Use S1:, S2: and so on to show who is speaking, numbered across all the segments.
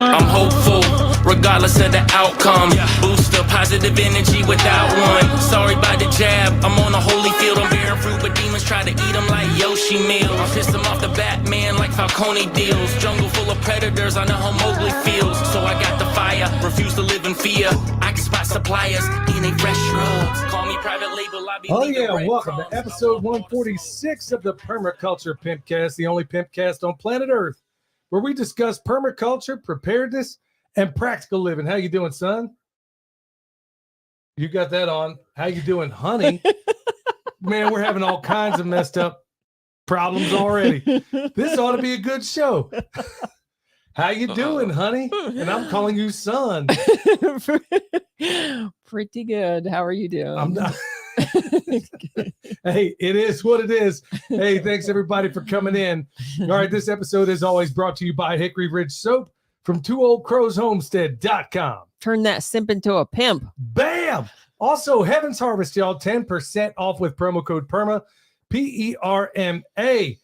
S1: I'm hopeful, regardless of the outcome. Boost the positive energy without one. Sorry about the jab, I'm on a holy field. I'm bearing fruit, but demons try to eat them like Yoshi meals. I'll piss them off the Batman like Falcone deals. Jungle full of predators, I know how Mowgli feels. So I got the fire, refuse to live in fear. I can spot suppliers, eating fresh drugs. Call me private label, I be
S2: welcome to episode 146 of the Permaculture Pimpcast, the only pimpcast on planet Earth, where we discuss permaculture, preparedness, and practical living. How you doing, son? You got that on. How you doing, honey? Man, we're having all kinds of messed up problems already. This ought to be a good show. How you doing, honey? And I'm calling you son.
S3: Pretty good. How are you doing?
S2: I'm not. Hey, it is what it is. Hey, thanks everybody for coming in. All right, this episode is always brought to you by Hickory Ridge Soap from twooldcrowshomestead.com.
S3: Turn that simp into a pimp.
S2: Bam! Also, Heaven's Harvest, y'all, 10% off with promo code PERMA, PERMA.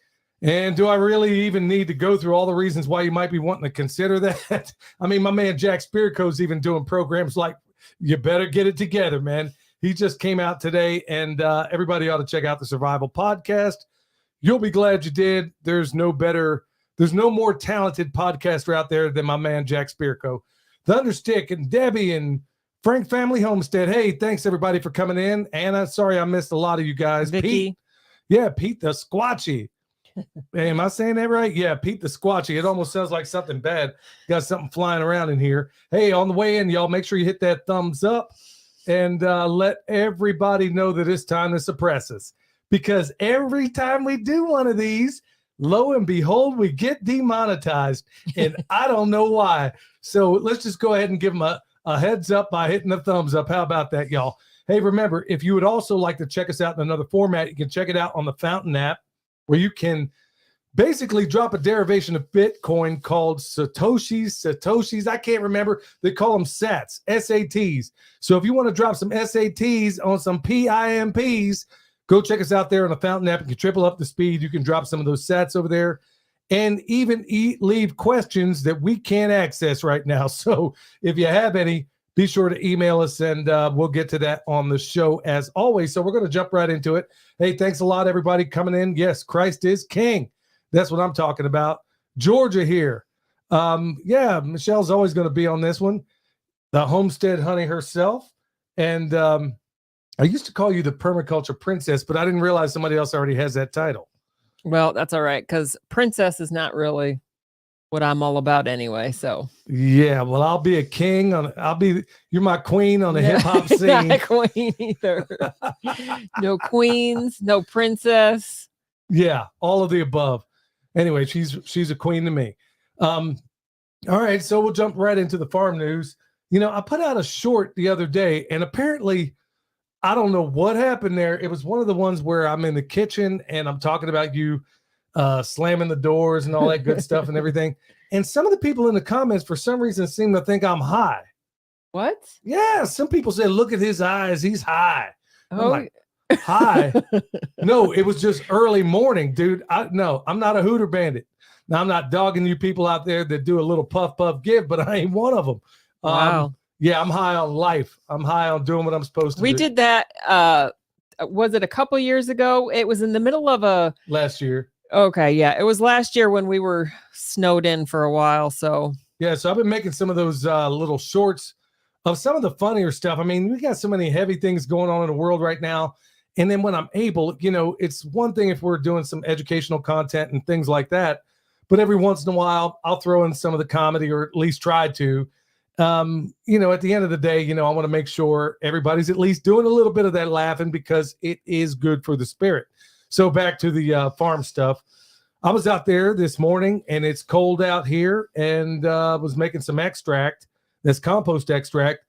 S2: And do I really even need to go through all the reasons why you might be wanting to consider that? I mean, my man Jack Spearco's even doing programs like, you better get it together, man. He just came out today, and everybody ought to check out the Survival Podcast. You'll be glad you did. There's no more talented podcaster out there than my man Jack Spearco. Thunderstick and Debbie and Frank Family Homestead. Hey, thanks everybody for coming in. Anna, sorry I missed a lot of you guys.
S3: Vicky.
S2: Pete, yeah, Pete the Squatchy. Hey, am I saying that right? Yeah, Pete the Squatchy. It almost sounds like something bad. Got something flying around in here. Hey, on the way in, y'all, make sure you hit that thumbs up and let everybody know that it's time to suppress us. Because every time we do one of these, lo and behold, we get demonetized. And I don't know why. So let's just go ahead and give them a heads up by hitting the thumbs up. How about that, y'all? Hey, remember, if you would also like to check us out in another format, you can check it out on the Fountain app, where you can basically drop a derivation of Bitcoin called Satoshis. I can't remember. They call them SATs, SATs. So if you want to drop some SATs on some PIMPs, go check us out there on the Fountain app. You can triple up the speed. You can drop some of those SATs over there and even leave questions that we can't access right now. So if you have any, be sure to email us, and we'll get to that on the show as always. So we're going to jump right into it. Hey, thanks a lot, everybody, coming in. Yes, Christ is King. That's what I'm talking about. Georgia here. Yeah, Michelle's always going to be on this one. The Homestead honey herself. And I used to call you the Permaculture Princess, but I didn't realize somebody else already has that title.
S3: Well, that's all right, because princess is not really what I'm all about anyway. So
S2: yeah, well, I'll be a king. You're my queen on the hip hop scene.
S3: Not a queen either. No queens, no princess.
S2: Yeah, all of the above. Anyway, she's a queen to me. All right, so we'll jump right into the farm news. You know, I put out a short the other day, and apparently, I don't know what happened there. It was one of the ones where I'm in the kitchen and I'm talking about you slamming the doors and all that good stuff and everything. And some of the people in the comments, for some reason, seem to think I'm high.
S3: What?
S2: Yeah, some people say, look at his eyes. He's high. I'm
S3: Oh,
S2: like, high? No, it was just early morning, dude. No, I'm not a hooter bandit. Now, I'm not dogging you people out there that do a little puff, give, but I ain't one of them.
S3: wow.
S2: Yeah, I'm high on life. I'm high on doing what I'm supposed to do.
S3: We did that. Was it a couple years ago? It was in the middle of
S2: last year.
S3: Okay, yeah. It was last year when we were snowed in for a while. So
S2: yeah, so I've been making some of those little shorts of some of the funnier stuff. I mean, we got so many heavy things going on in the world right now. And then when I'm able, you know, it's one thing if we're doing some educational content and things like that. But every once in a while, I'll throw in some of the comedy, or at least try to. You know, at the end of the day, you know, I want to make sure everybody's at least doing a little bit of that laughing, because it is good for the spirit. So back to the farm stuff. I was out there this morning, and it's cold out here, and was making some extract. That's compost extract.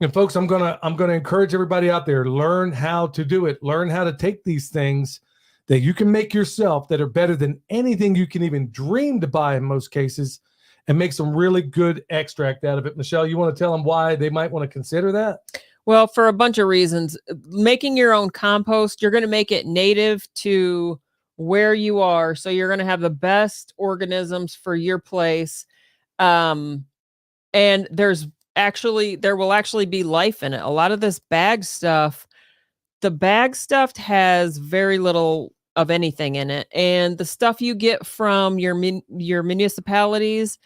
S2: And folks, I'm gonna encourage everybody out there, learn how to do it. Learn how to take these things that you can make yourself that are better than anything you can even dream to buy in most cases, and make some really good extract out of it. Michelle, you want to tell them why they might want to consider that?
S3: Well, for a bunch of reasons. Making your own compost, you're going to make it native to where you are. So you're going to have the best organisms for your place. And there will actually be life in it. A lot of this bag stuff, the bag stuff has very little of anything in it. And the stuff you get from your municipalities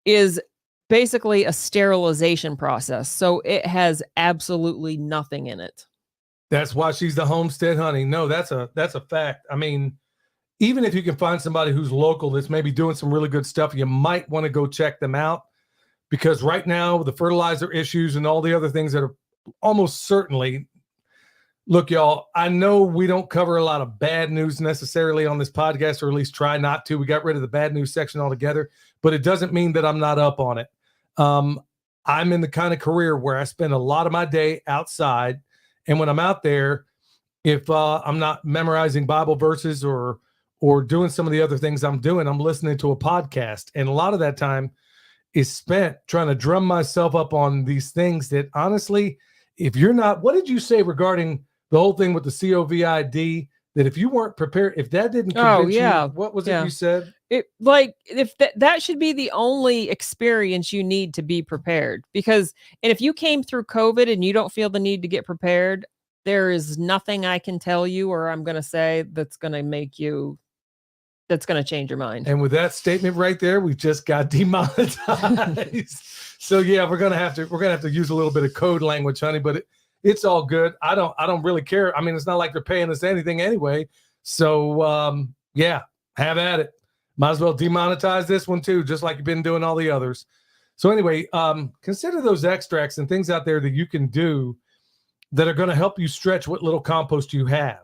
S3: is basically a sterilization process. So it has absolutely nothing in it.
S2: That's why she's the Homestead honey. No, that's a fact. I mean, even if you can find somebody who's local that's maybe doing some really good stuff, you might want to go check them out, because right now the fertilizer issues and all the other things that are almost certainly, look, y'all, I know we don't cover a lot of bad news necessarily on this podcast, or at least try not to. We got rid of the bad news section altogether, but it doesn't mean that I'm not up on it. I'm in the kind of career where I spend a lot of my day outside. And when I'm out there, if I'm not memorizing Bible verses or doing some of the other things I'm doing, I'm listening to a podcast. And a lot of that time is spent trying to drum myself up on these things that, honestly, if you're not, what did you say regarding the whole thing with the COVID, that if you weren't prepared, if that didn't convince you, what was it you said?
S3: It, like, if that should be the only experience you need to be prepared, because, and if you came through COVID and you don't feel the need to get prepared, there is nothing I can tell you or I'm going to say that's going to change your mind.
S2: And with that statement right there, we just got demonetized. So yeah, we're gonna have to use a little bit of code language, honey. But it's all good. I don't really care. I mean, it's not like they're paying us anything anyway. So yeah, have at it. Might as well demonetize this one too, just like you've been doing all the others. So anyway, consider those extracts and things out there that you can do that are going to help you stretch what little compost you have.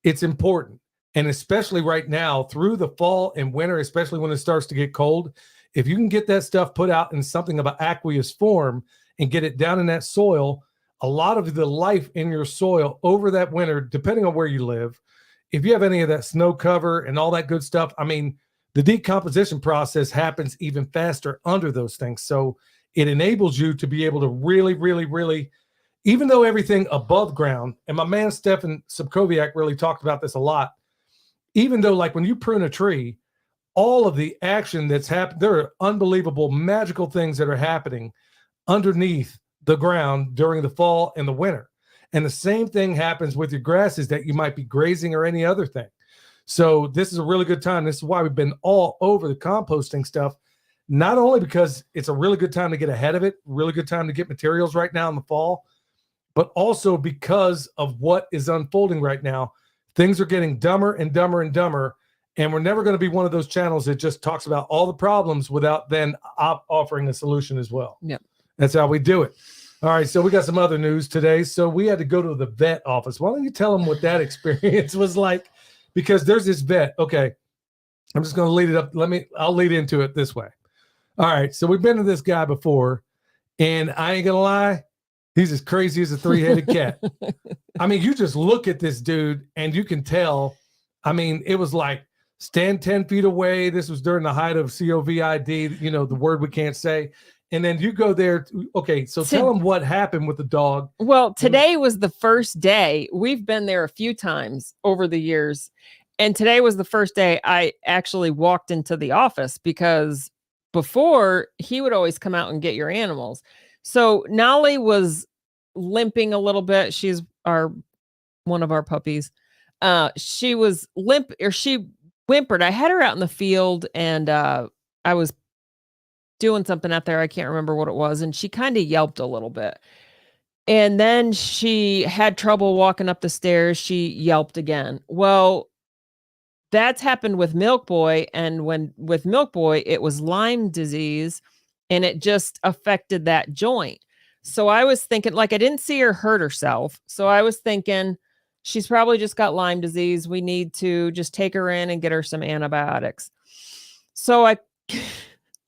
S2: It's important. And especially right now through the fall and winter, especially when it starts to get cold, if you can get that stuff put out in something of an aqueous form and get it down in that soil, a lot of the life in your soil over that winter, depending on where you live, if you have any of that snow cover and all that good stuff, I mean, the decomposition process happens even faster under those things. So it enables you to be able to really, really, really, even though everything above ground, and my man Stefan Subkowiak really talked about this a lot, even though, like, when you prune a tree, all of the action that's happened, there are unbelievable magical things that are happening underneath the ground during the fall and the winter. And the same thing happens with your grasses that you might be grazing or any other thing. So this is a really good time. This is why we've been all over the composting stuff, not only because it's a really good time to get ahead of it, really good time to get materials right now in the fall, but also because of what is unfolding right now. Things are getting dumber and dumber and dumber, and we're never going to be one of those channels that just talks about all the problems without then offering a solution as well.
S3: Yep.
S2: That's how we do it. All right, so we got some other news today. So we had to go to the vet office. Why don't you tell them what that experience was like? Because there's this vet. Okay, I'm just going to lead it up. I'll lead into it this way. All right, so we've been to this guy before, and I ain't going to lie, he's as crazy as a three-headed cat. I mean, you just look at this dude and you can tell. I mean, it was like stand 10 feet away. This was during the height of COVID, the word we can't say. And then you go there. Okay, so tell them what happened with the dog.
S3: Well, today was the first day. We've been there a few times over the years. And today was the first day I actually walked into the office, because before he would always come out and get your animals. So Nolly was limping a little bit. She's one of our puppies. She was limp, or she whimpered. I had her out in the field, and I was doing something out there. I can't remember what it was. And she kind of yelped a little bit. And then she had trouble walking up the stairs. She yelped again. Well, that's happened with Milk Boy. And with Milk Boy, it was Lyme disease, and it just affected that joint. So I was thinking, like, I didn't see her hurt herself. So I was thinking she's probably just got Lyme disease. We need to just take her in and get her some antibiotics. So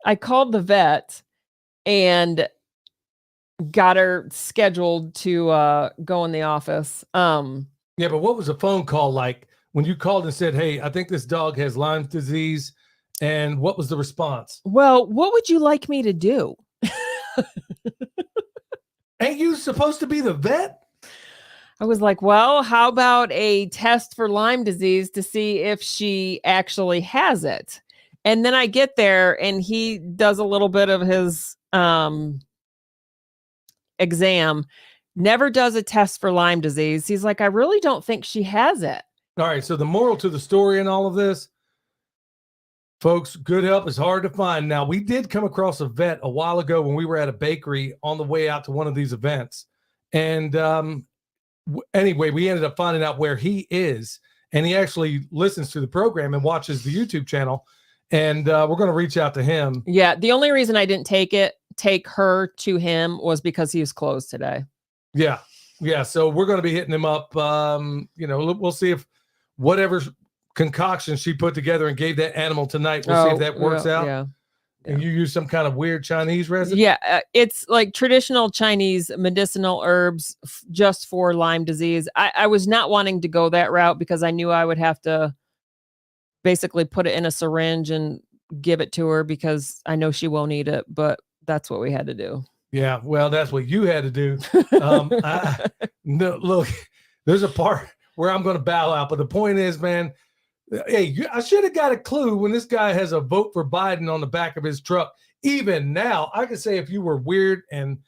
S3: I called the vet and got her scheduled to go in the office.
S2: Yeah, but what was a phone call like when you called and said, hey, I think this dog has Lyme disease? And what was the response?
S3: Well, what would you like me to do?
S2: Ain't you supposed to be the vet?
S3: I was like, well, how about a test for Lyme disease to see if she actually has it? And then I get there and he does a little bit of his exam, never does a test for Lyme disease. He's like, I really don't think she has it.
S2: All right. So the moral to the story in all of this, folks, good help is hard to find. Now, we did come across a vet a while ago when we were at a bakery on the way out to one of these events. And anyway, we ended up finding out where he is. And he actually listens to the program and watches the YouTube channel. And we're going to reach out to him.
S3: Yeah. The only reason I didn't take her to him was because he was closed today.
S2: Yeah. Yeah. So we're going to be hitting him up. We'll see if whatever concoction she put together and gave that animal tonight, we'll see if that works out.
S3: Yeah.
S2: And you use some kind of weird Chinese recipe?
S3: Yeah. It's like traditional Chinese medicinal herbs just for Lyme disease. I was not wanting to go that route because I knew I would have to basically put it in a syringe and give it to her because I know she won't eat it, but that's what we had to do.
S2: Yeah, well, that's what you had to do. No, look, there's a part where I'm going to bow out, but the point is, man, hey, I should have got a clue when this guy has a vote for Biden on the back of his truck. Even now, I could say if you were weird and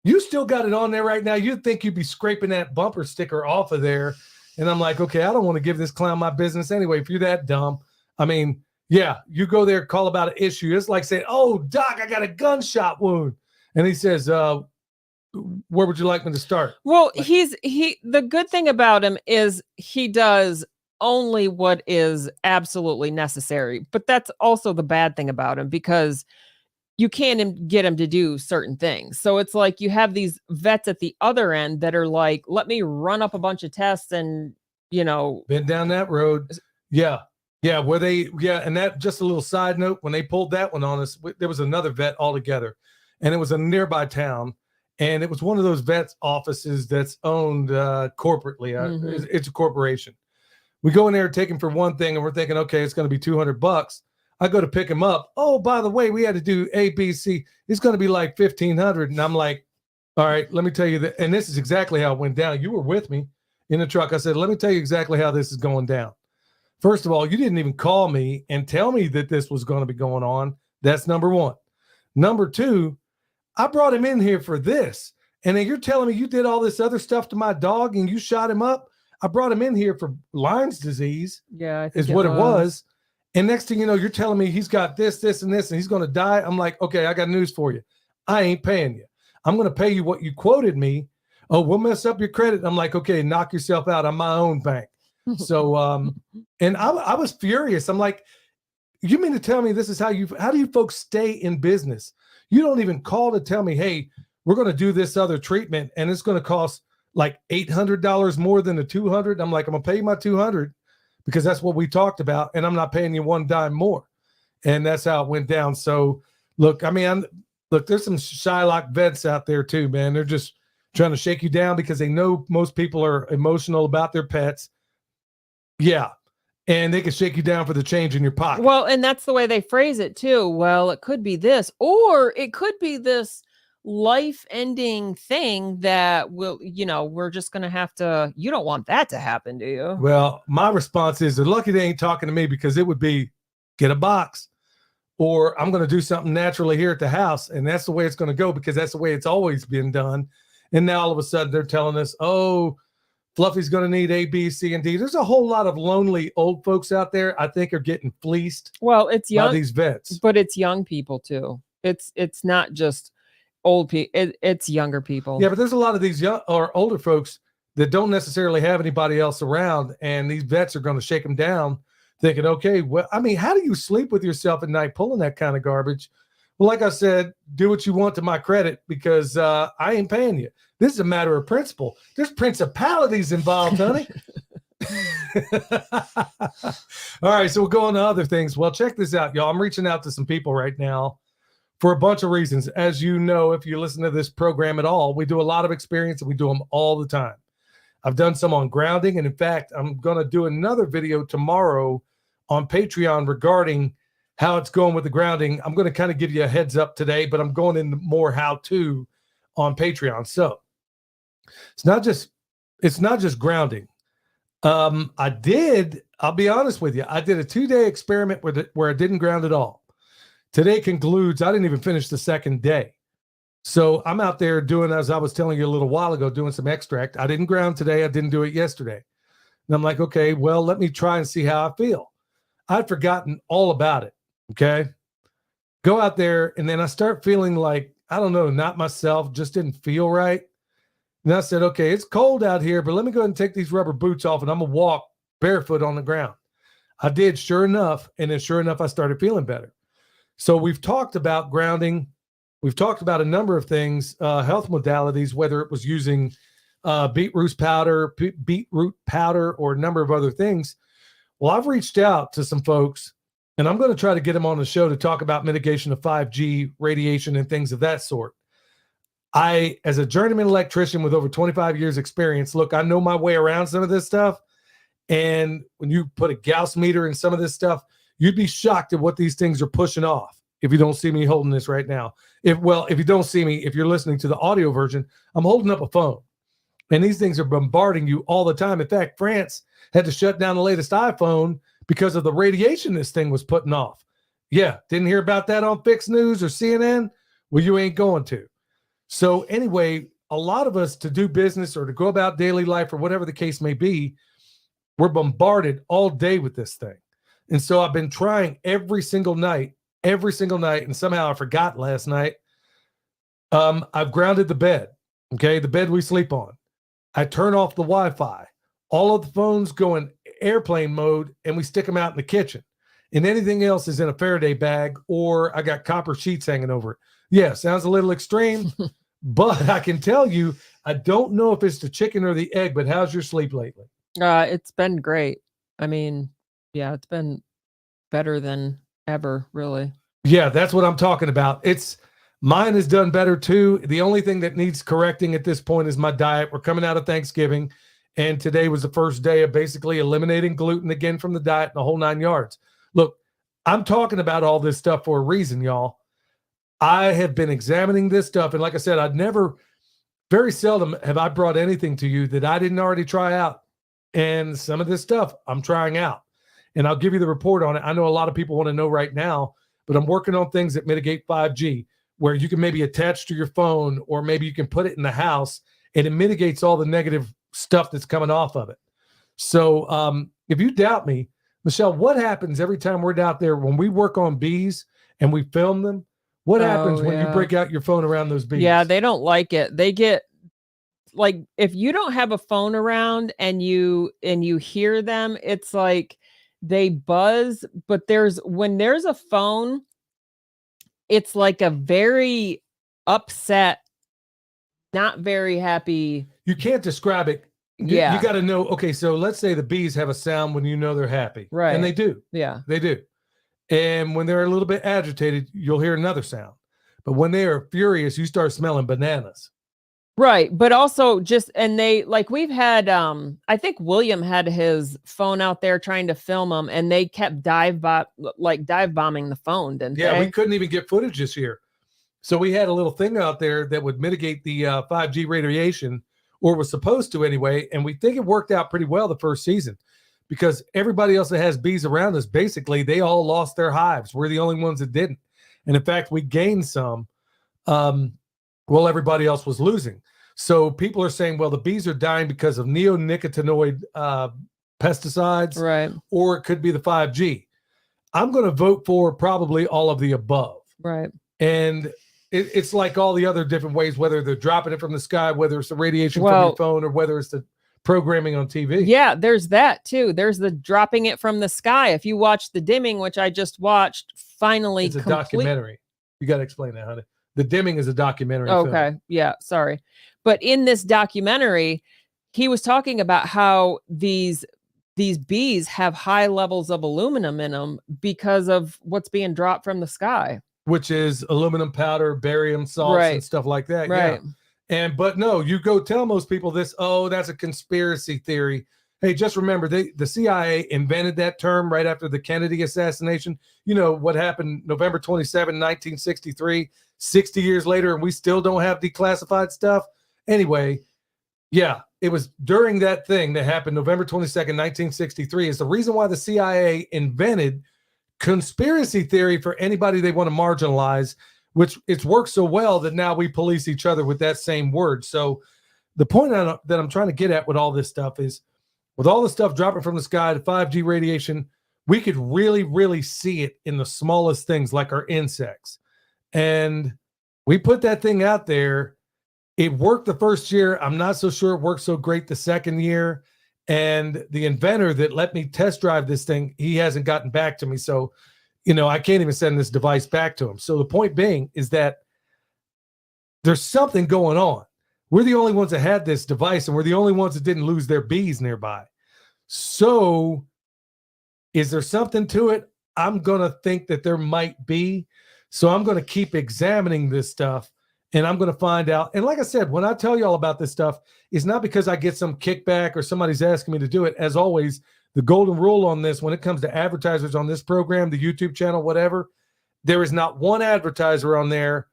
S2: you still got it on there right now, you'd think you'd be scraping that bumper sticker off of there. And I'm like, okay, I don't want to give this clown my business anyway. If you're that dumb, I mean, yeah, you go there, call about an issue. It's like saying, oh, doc, I got a gunshot wound. And he says, where would you like me to start?
S3: Well, the good thing about him is he does only what is absolutely necessary. But that's also the bad thing about him because you can't get him to do certain things. So it's like you have these vets at the other end that are like, let me run up a bunch of tests and,
S2: been down that road. Yeah. Yeah. And that, just a little side note, when they pulled that one on us, there was another vet altogether and it was a nearby town. And it was one of those vets offices that's owned corporately. It's a corporation. We go in there, take him for one thing, and we're thinking, okay, it's going to be $200. I go to pick him up. Oh, by the way, we had to do A, B, C. It's going to be like $1,500. And I'm like, all right, let me tell you that. And this is exactly how it went down. You were with me in the truck. I said, let me tell you exactly how this is going down. First of all, you didn't even call me and tell me that this was going to be going on. That's number one. Number two, I brought him in here for this. And then you're telling me you did all this other stuff to my dog and you shot him up. I brought him in here for Lyme's disease.
S3: Yeah, I think
S2: is what it was. And next thing you know, you're telling me he's got this, this, and this, and he's going to die. I'm like, okay, I got news for you. I ain't paying you. I'm going to pay you what you quoted me. Oh, we'll mess up your credit. I'm like, okay, knock yourself out. I'm my own bank. So, and I was furious. I'm like, you mean to tell me this is how do you folks stay in business? You don't even call to tell me, hey, we're going to do this other treatment and it's going to cost like $800 more than the $200. I'm like, I'm going to pay you my $200 because that's what we talked about. And I'm not paying you one dime more. And that's how it went down. So look, I mean, there's some Shylock vets out there too, man. They're just trying to shake you down because they know most people are emotional about their pets. Yeah. And they can shake you down for the change in your pocket.
S3: Well, and that's the way they phrase it too. Well, it could be this, or it could be this life-ending thing that will, we're just going to have to, you don't want that to happen, do you?
S2: Well, my response is they're lucky they ain't talking to me because it would be get a box or I'm going to do something naturally here at the house. And that's the way it's going to go because that's the way it's always been done. And now all of a sudden they're telling us, oh, Fluffy's going to need A, B, C, and D. There's a whole lot of lonely old folks out there I think are getting fleeced.
S3: Well, it's young,
S2: by these vets.
S3: But it's young people too. It's not just old people. It's younger people.
S2: Yeah, but there's a lot of these young or older folks that don't necessarily have anybody else around, and these vets are going to shake them down thinking, okay, well, I mean, how do you sleep with yourself at night pulling that kind of garbage? Well, like I said, do what you want to my credit because I ain't paying you. This is a matter of principle. There's principalities involved, honey. All right, so we'll go on to other things. Well, check this out, y'all. I'm reaching out to some people right now for a bunch of reasons. As you know, if you listen to this program at all, we do a lot of experience and we do them all the time. I've done some on grounding. And in fact, I'm going to do another video tomorrow on Patreon regarding how it's going with the grounding. I'm going to kind of give you a heads up today, but I'm going into more how-to on Patreon. So it's not just grounding. I'll be honest with you. I did a 2-day experiment where I didn't ground at all. Today concludes, I didn't even finish the second day. So I'm out there doing, as I was telling you a little while ago, doing some extract. I didn't ground today. I didn't do it yesterday. And I'm like, okay, well, let me try and see how I feel. I'd forgotten all about it. Okay. Go out there, and then I start feeling like, I don't know, not myself, just didn't feel right. And I said, okay, it's cold out here, but let me go ahead and take these rubber boots off, and I'm going to walk barefoot on the ground. I did, sure enough. And then sure enough, I started feeling better. So we've talked about grounding. We've talked about a number of things, health modalities, whether it was using beetroot powder, or a number of other things. Well, I've reached out to some folks, and I'm going to try to get them on the show to talk about mitigation of 5G radiation and things of that sort. I, as a journeyman electrician with over 25 years experience, look, I know my way around some of this stuff. And when you put a Gauss meter in some of this stuff, you'd be shocked at what these things are pushing off. If you don't see me holding this right now, if you don't see me, if you're listening to the audio version, I'm holding up a phone, and these things are bombarding you all the time. In fact, France had to shut down the latest iPhone because of the radiation this thing was putting off. Yeah. Didn't hear about that on Fix News or CNN? Well, you ain't going to. So anyway, a lot of us, to do business or to go about daily life or whatever the case may be, we're bombarded all day with this thing. And so I've been trying every single night, and somehow I forgot last night. I've grounded the bed, okay, the bed we sleep on. I turn off the Wi-Fi. All of the phones go in airplane mode, and we stick them out in the kitchen. And anything else is in a Faraday bag, or I got copper sheets hanging over it. Yeah, sounds a little extreme, but I can tell you, I don't know if it's the chicken or the egg, but how's your sleep lately?
S3: It's been great. I mean, yeah, it's been better than ever, really.
S2: Yeah, that's what I'm talking about. Mine has done better too. The only thing that needs correcting at this point is my diet. We're coming out of Thanksgiving, and today was the first day of basically eliminating gluten again from the diet and the whole 9 yards. Look, I'm talking about all this stuff for a reason, y'all. I have been examining this stuff, and like I said, very seldom have I brought anything to you that I didn't already try out. And some of this stuff I'm trying out, and I'll give you the report on it. I know a lot of people want to know right now, but I'm working on things that mitigate 5G, where you can maybe attach to your phone, or maybe you can put it in the house, and it mitigates all the negative stuff that's coming off of it. So if you doubt me, Michelle, what happens every time we're out there when we work on bees and we film them? What happens when you break out your phone around those bees?
S3: Yeah, they don't like it. They get, like, if you don't have a phone around and you hear them, it's like they buzz. But when there's a phone, it's like a very upset, not very happy.
S2: You can't describe it.
S3: Yeah.
S2: You got to know. Okay, so let's say the bees have a sound when you know they're happy.
S3: Right.
S2: And they do.
S3: Yeah.
S2: They do. And when they're a little bit agitated, you'll hear another sound. But when they are furious, you start smelling bananas.
S3: Right. But also we've had, I think William had his phone out there trying to film them, and they kept dive bombing the phone, didn't they?
S2: Yeah, we couldn't even get footage this year. So we had a little thing out there that would mitigate the 5G radiation, or was supposed to anyway. And we think it worked out pretty well the first season, because everybody else that has bees around us, basically, they all lost their hives. We're the only ones that didn't. And in fact, we gained some while everybody else was losing. So people are saying, well, the bees are dying because of neonicotinoid pesticides,
S3: right?
S2: Or it could be the 5G. I'm going to vote for probably all of the above.
S3: Right.
S2: And it's like all the other different ways, whether they're dropping it from the sky, whether it's the radiation from your phone, or whether it's the programming on TV.
S3: Yeah, there's that too. There's the dropping it from the sky. If you watch The Dimming, which I just watched, finally,
S2: it's a documentary. You got to explain that, honey. The Dimming is a documentary.
S3: Okay.
S2: Film.
S3: Yeah. Sorry. But in this documentary, he was talking about how these bees have high levels of aluminum in them because of what's being dropped from the sky,
S2: which is aluminum powder, barium salts,
S3: right,
S2: and stuff like that.
S3: Right.
S2: Yeah. But no, you go tell most people this, oh, that's a conspiracy theory. Hey, just remember, the CIA invented that term right after the Kennedy assassination. You know what happened November 27, 1963, 60 years later, and we still don't have declassified stuff. Anyway, yeah, it was during that thing that happened November 22nd, 1963, is the reason why the CIA invented conspiracy theory for anybody they want to marginalize, which it's worked so well that now we police each other with that same word. So the point that I'm trying to get at with all this stuff is, with all the stuff dropping from the sky, the 5G radiation, we could really, really see it in the smallest things like our insects. And we put that thing out there. It worked the first year. I'm not so sure it worked so great the second year. And the inventor that let me test drive this thing, he hasn't gotten back to me. So, I can't even send this device back to him. So the point being is that there's something going on. We're the only ones that had this device, and we're the only ones that didn't lose their bees nearby. So is there something to it? I'm going to think that there might be. So I'm going to keep examining this stuff, and I'm going to find out. And like I said, when I tell you all about this stuff, it's not because I get some kickback or somebody's asking me to do it. As always, the golden rule on this, when it comes to advertisers on this program, the YouTube channel, whatever, there is not one advertiser on there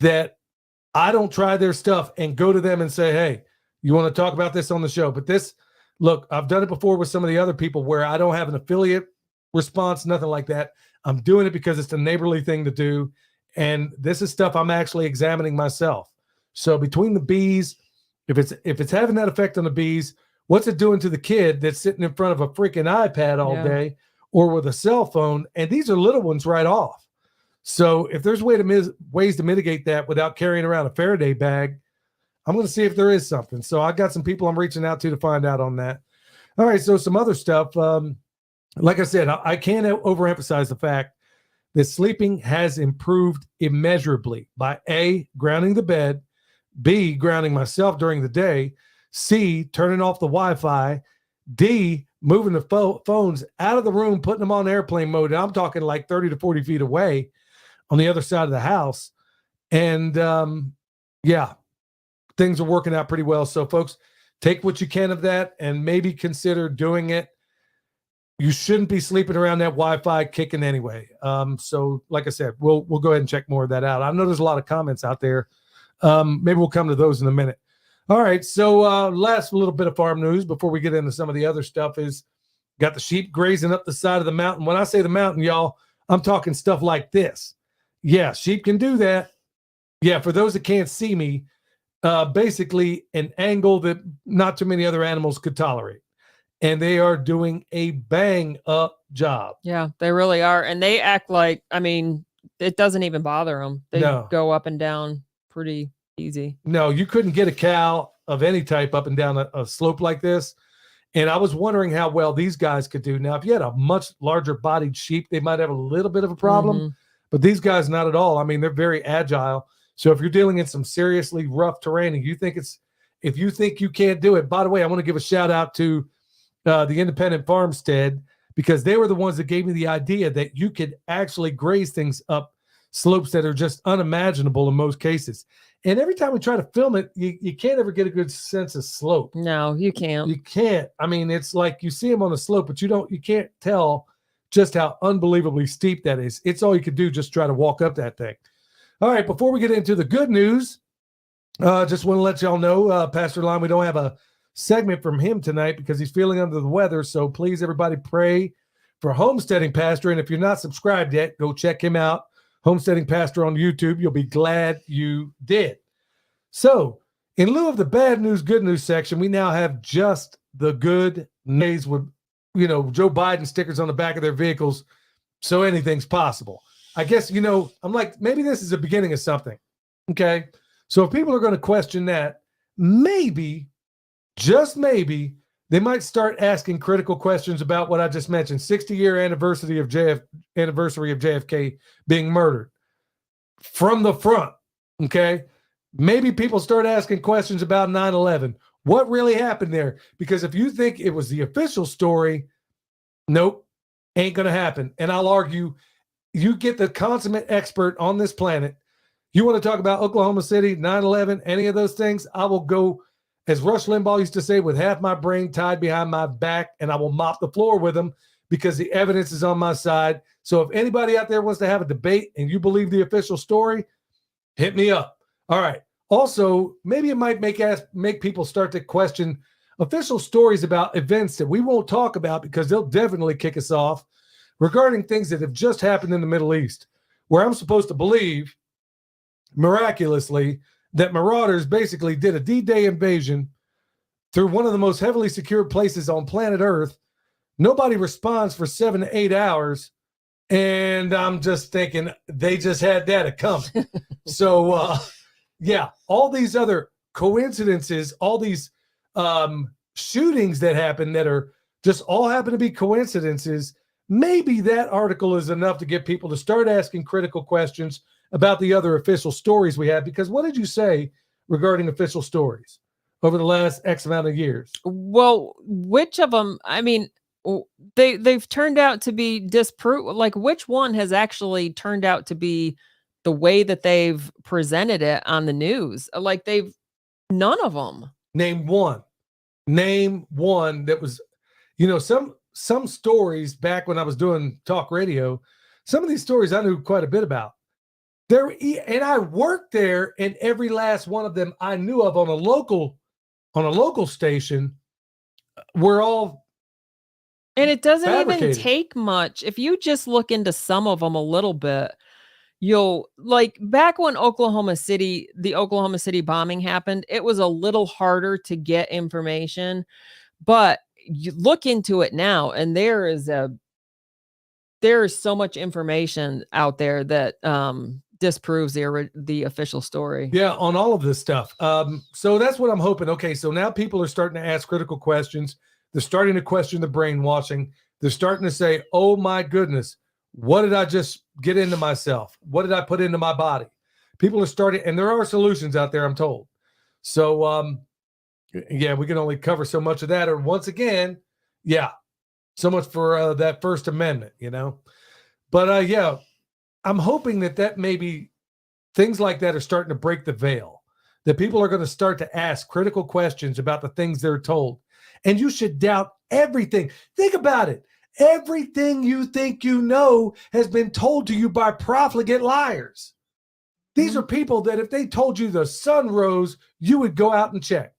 S2: that I don't try their stuff and go to them and say, hey, you want to talk about this on the show? But this, look, I've done it before with some of the other people where I don't have an affiliate response, nothing like that. I'm doing it because it's the neighborly thing to do. And this is stuff I'm actually examining myself. So between the bees, if it's having that effect on the bees, what's it doing to the kid that's sitting in front of a freaking iPad all day or with a cell phone? And these are little ones right off. So if there's ways to mitigate that without carrying around a Faraday bag, I'm going to see if there is something. So I got some people I'm reaching out to find out on that. All right. So some other stuff. Like I said, I can't overemphasize the fact that sleeping has improved immeasurably by A, grounding the bed, B, grounding myself during the day, C, turning off the Wi-Fi, D, moving the phones out of the room, putting them on airplane mode. And I'm talking like 30 to 40 feet away on the other side of the house. And things are working out pretty well. So folks, take what you can of that and maybe consider doing it. You shouldn't be sleeping around that Wi-Fi kicking anyway. So like I said, we'll go ahead and check more of that out. I know there's a lot of comments out there. Maybe we'll come to those in a minute. All right. So last little bit of farm news before we get into some of the other stuff is got the sheep grazing up the side of the mountain. When I say the mountain, y'all, I'm talking stuff like this. Yeah, sheep can do that. Yeah, for those that can't see me, basically an angle that not too many other animals could tolerate. And they are doing a bang up job.
S3: Yeah, they really are. And they act like, it doesn't even bother them. They go up and down pretty easy.
S2: No, you couldn't get a cow of any type up and down a slope like this. And I was wondering how well these guys could do. Now, if you had a much larger bodied sheep, they might have a little bit of a problem. Mm-hmm. But these guys, not at all. They're very agile. So if you're dealing in some seriously rough terrain and if you think you can't do it, by the way, I want to give a shout out to the independent Homestead, because they were the ones that gave me the idea that you could actually graze things up slopes that are just unimaginable in most cases. And every time we try to film it, you can't ever get a good sense of slope.
S3: No, you can't.
S2: You can't. It's like you see them on the slope, but you can't tell just how unbelievably steep that is. It's all you could do, just try to walk up that thing. All right, before we get into the good news, just want to let y'all know, Pastor Lon, we don't have a segment from him tonight because he's feeling under the weather. So please, everybody, pray for Homesteading Pastor. And if you're not subscribed yet, go check him out. Homesteading Pastor on YouTube. You'll be glad you did. So in lieu of the bad news, good news section, we now have just the good news with, Joe Biden stickers on the back of their vehicles. So anything's possible. I guess, I'm like, maybe this is the beginning of something. Okay. So if people are going to question that, maybe, just maybe, they might start asking critical questions about what I just mentioned, 60-year anniversary of JFK being murdered from the front, okay? Maybe people start asking questions about 9/11. What really happened there? Because if you think it was the official story, nope, ain't going to happen. And I'll argue, you get the consummate expert on this planet. You want to talk about Oklahoma City, 9/11, any of those things, I will go, as Rush Limbaugh used to say, with half my brain tied behind my back, and I will mop the floor with them because the evidence is on my side. So if anybody out there wants to have a debate and you believe the official story, hit me up. All right. Also, maybe it might make people start to question official stories about events that we won't talk about because they'll definitely kick us off. regarding things that have just happened in the Middle East, where I'm supposed to believe, miraculously, that marauders basically did a D-Day invasion through one of the most heavily secured places on planet Earth. Nobody responds for 7 to 8 hours. And I'm just thinking they just had that coming. So, yeah, all these other coincidences, all these shootings that happen that are just all happen to be coincidences. Maybe that article is enough to get people to start asking critical questions about the other official stories we have. Because what did you say regarding official stories over the last X amount of years?
S3: Well, which of them? I mean, they've turned out to be disproved. Like, which one has actually turned out to be the way that they've presented it on the news? Like, none of them.
S2: Name one that was, some stories back when I was doing talk radio, some of these stories I knew quite a bit about. And I worked there, and every last one of them I knew of on a local station were all.
S3: And it doesn't
S2: fabricated.
S3: even take much. If you just look into some of them a little bit, you'll, like, back when the Oklahoma City bombing happened, it was a little harder to get information, but you look into it now and there is so much information out there that disproves the official story.
S2: Yeah, on all of this stuff. So that's what I'm hoping. Okay, so now people are starting to ask critical questions. They're starting to question the brainwashing. They're starting to say, oh my goodness, what did I just get into myself? What did I put into my body? People are starting, and there are solutions out there, I'm told. So, yeah, we can only cover so much of that. Or once again, yeah, so much for that First Amendment, But, yeah, I'm hoping that maybe things like that are starting to break the veil, that people are going to start to ask critical questions about the things they're told. And you should doubt everything. Think about it. Everything you think you know has been told to you by profligate liars. These are people that if they told you the sun rose, you would go out and check.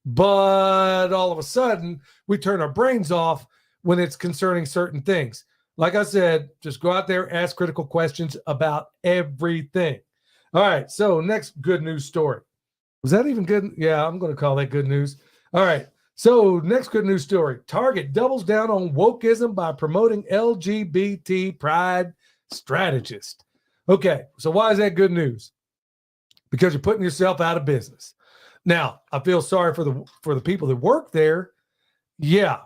S2: But all of a sudden, we turn our brains off when it's concerning certain things. Like I said, just go out there, ask critical questions about everything. All right, so next good news story. Was that even good? Yeah, I'm going to call that good news. All right. So next good news story, Target doubles down on wokeism by promoting LGBT pride strategist. Okay, so why is that good news? Because you're putting yourself out of business. Now, I feel sorry for the people that work there. Yeah,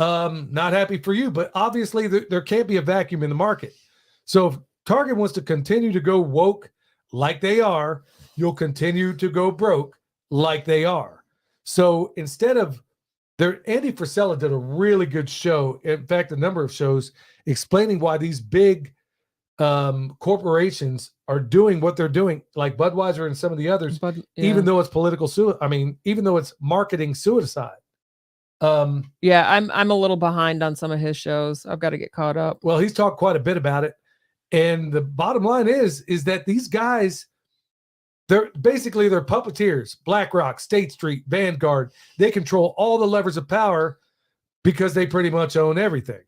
S2: not happy for you, but obviously there can't be a vacuum in the market. So if Target wants to continue to go woke like they are, you'll continue to go broke like they are. So instead of Andy Frisella did a really good show. In fact, a number of shows explaining why these big corporations are doing what they're doing, like Budweiser and some of the others, even though it's even though it's marketing suicide.
S3: Yeah, I'm a little behind on some of his shows. I've got to get caught up.
S2: Well, he's talked quite a bit about it. And the bottom line is that these guys, they're puppeteers. BlackRock, State Street, Vanguard. They control all the levers of power because they pretty much own everything.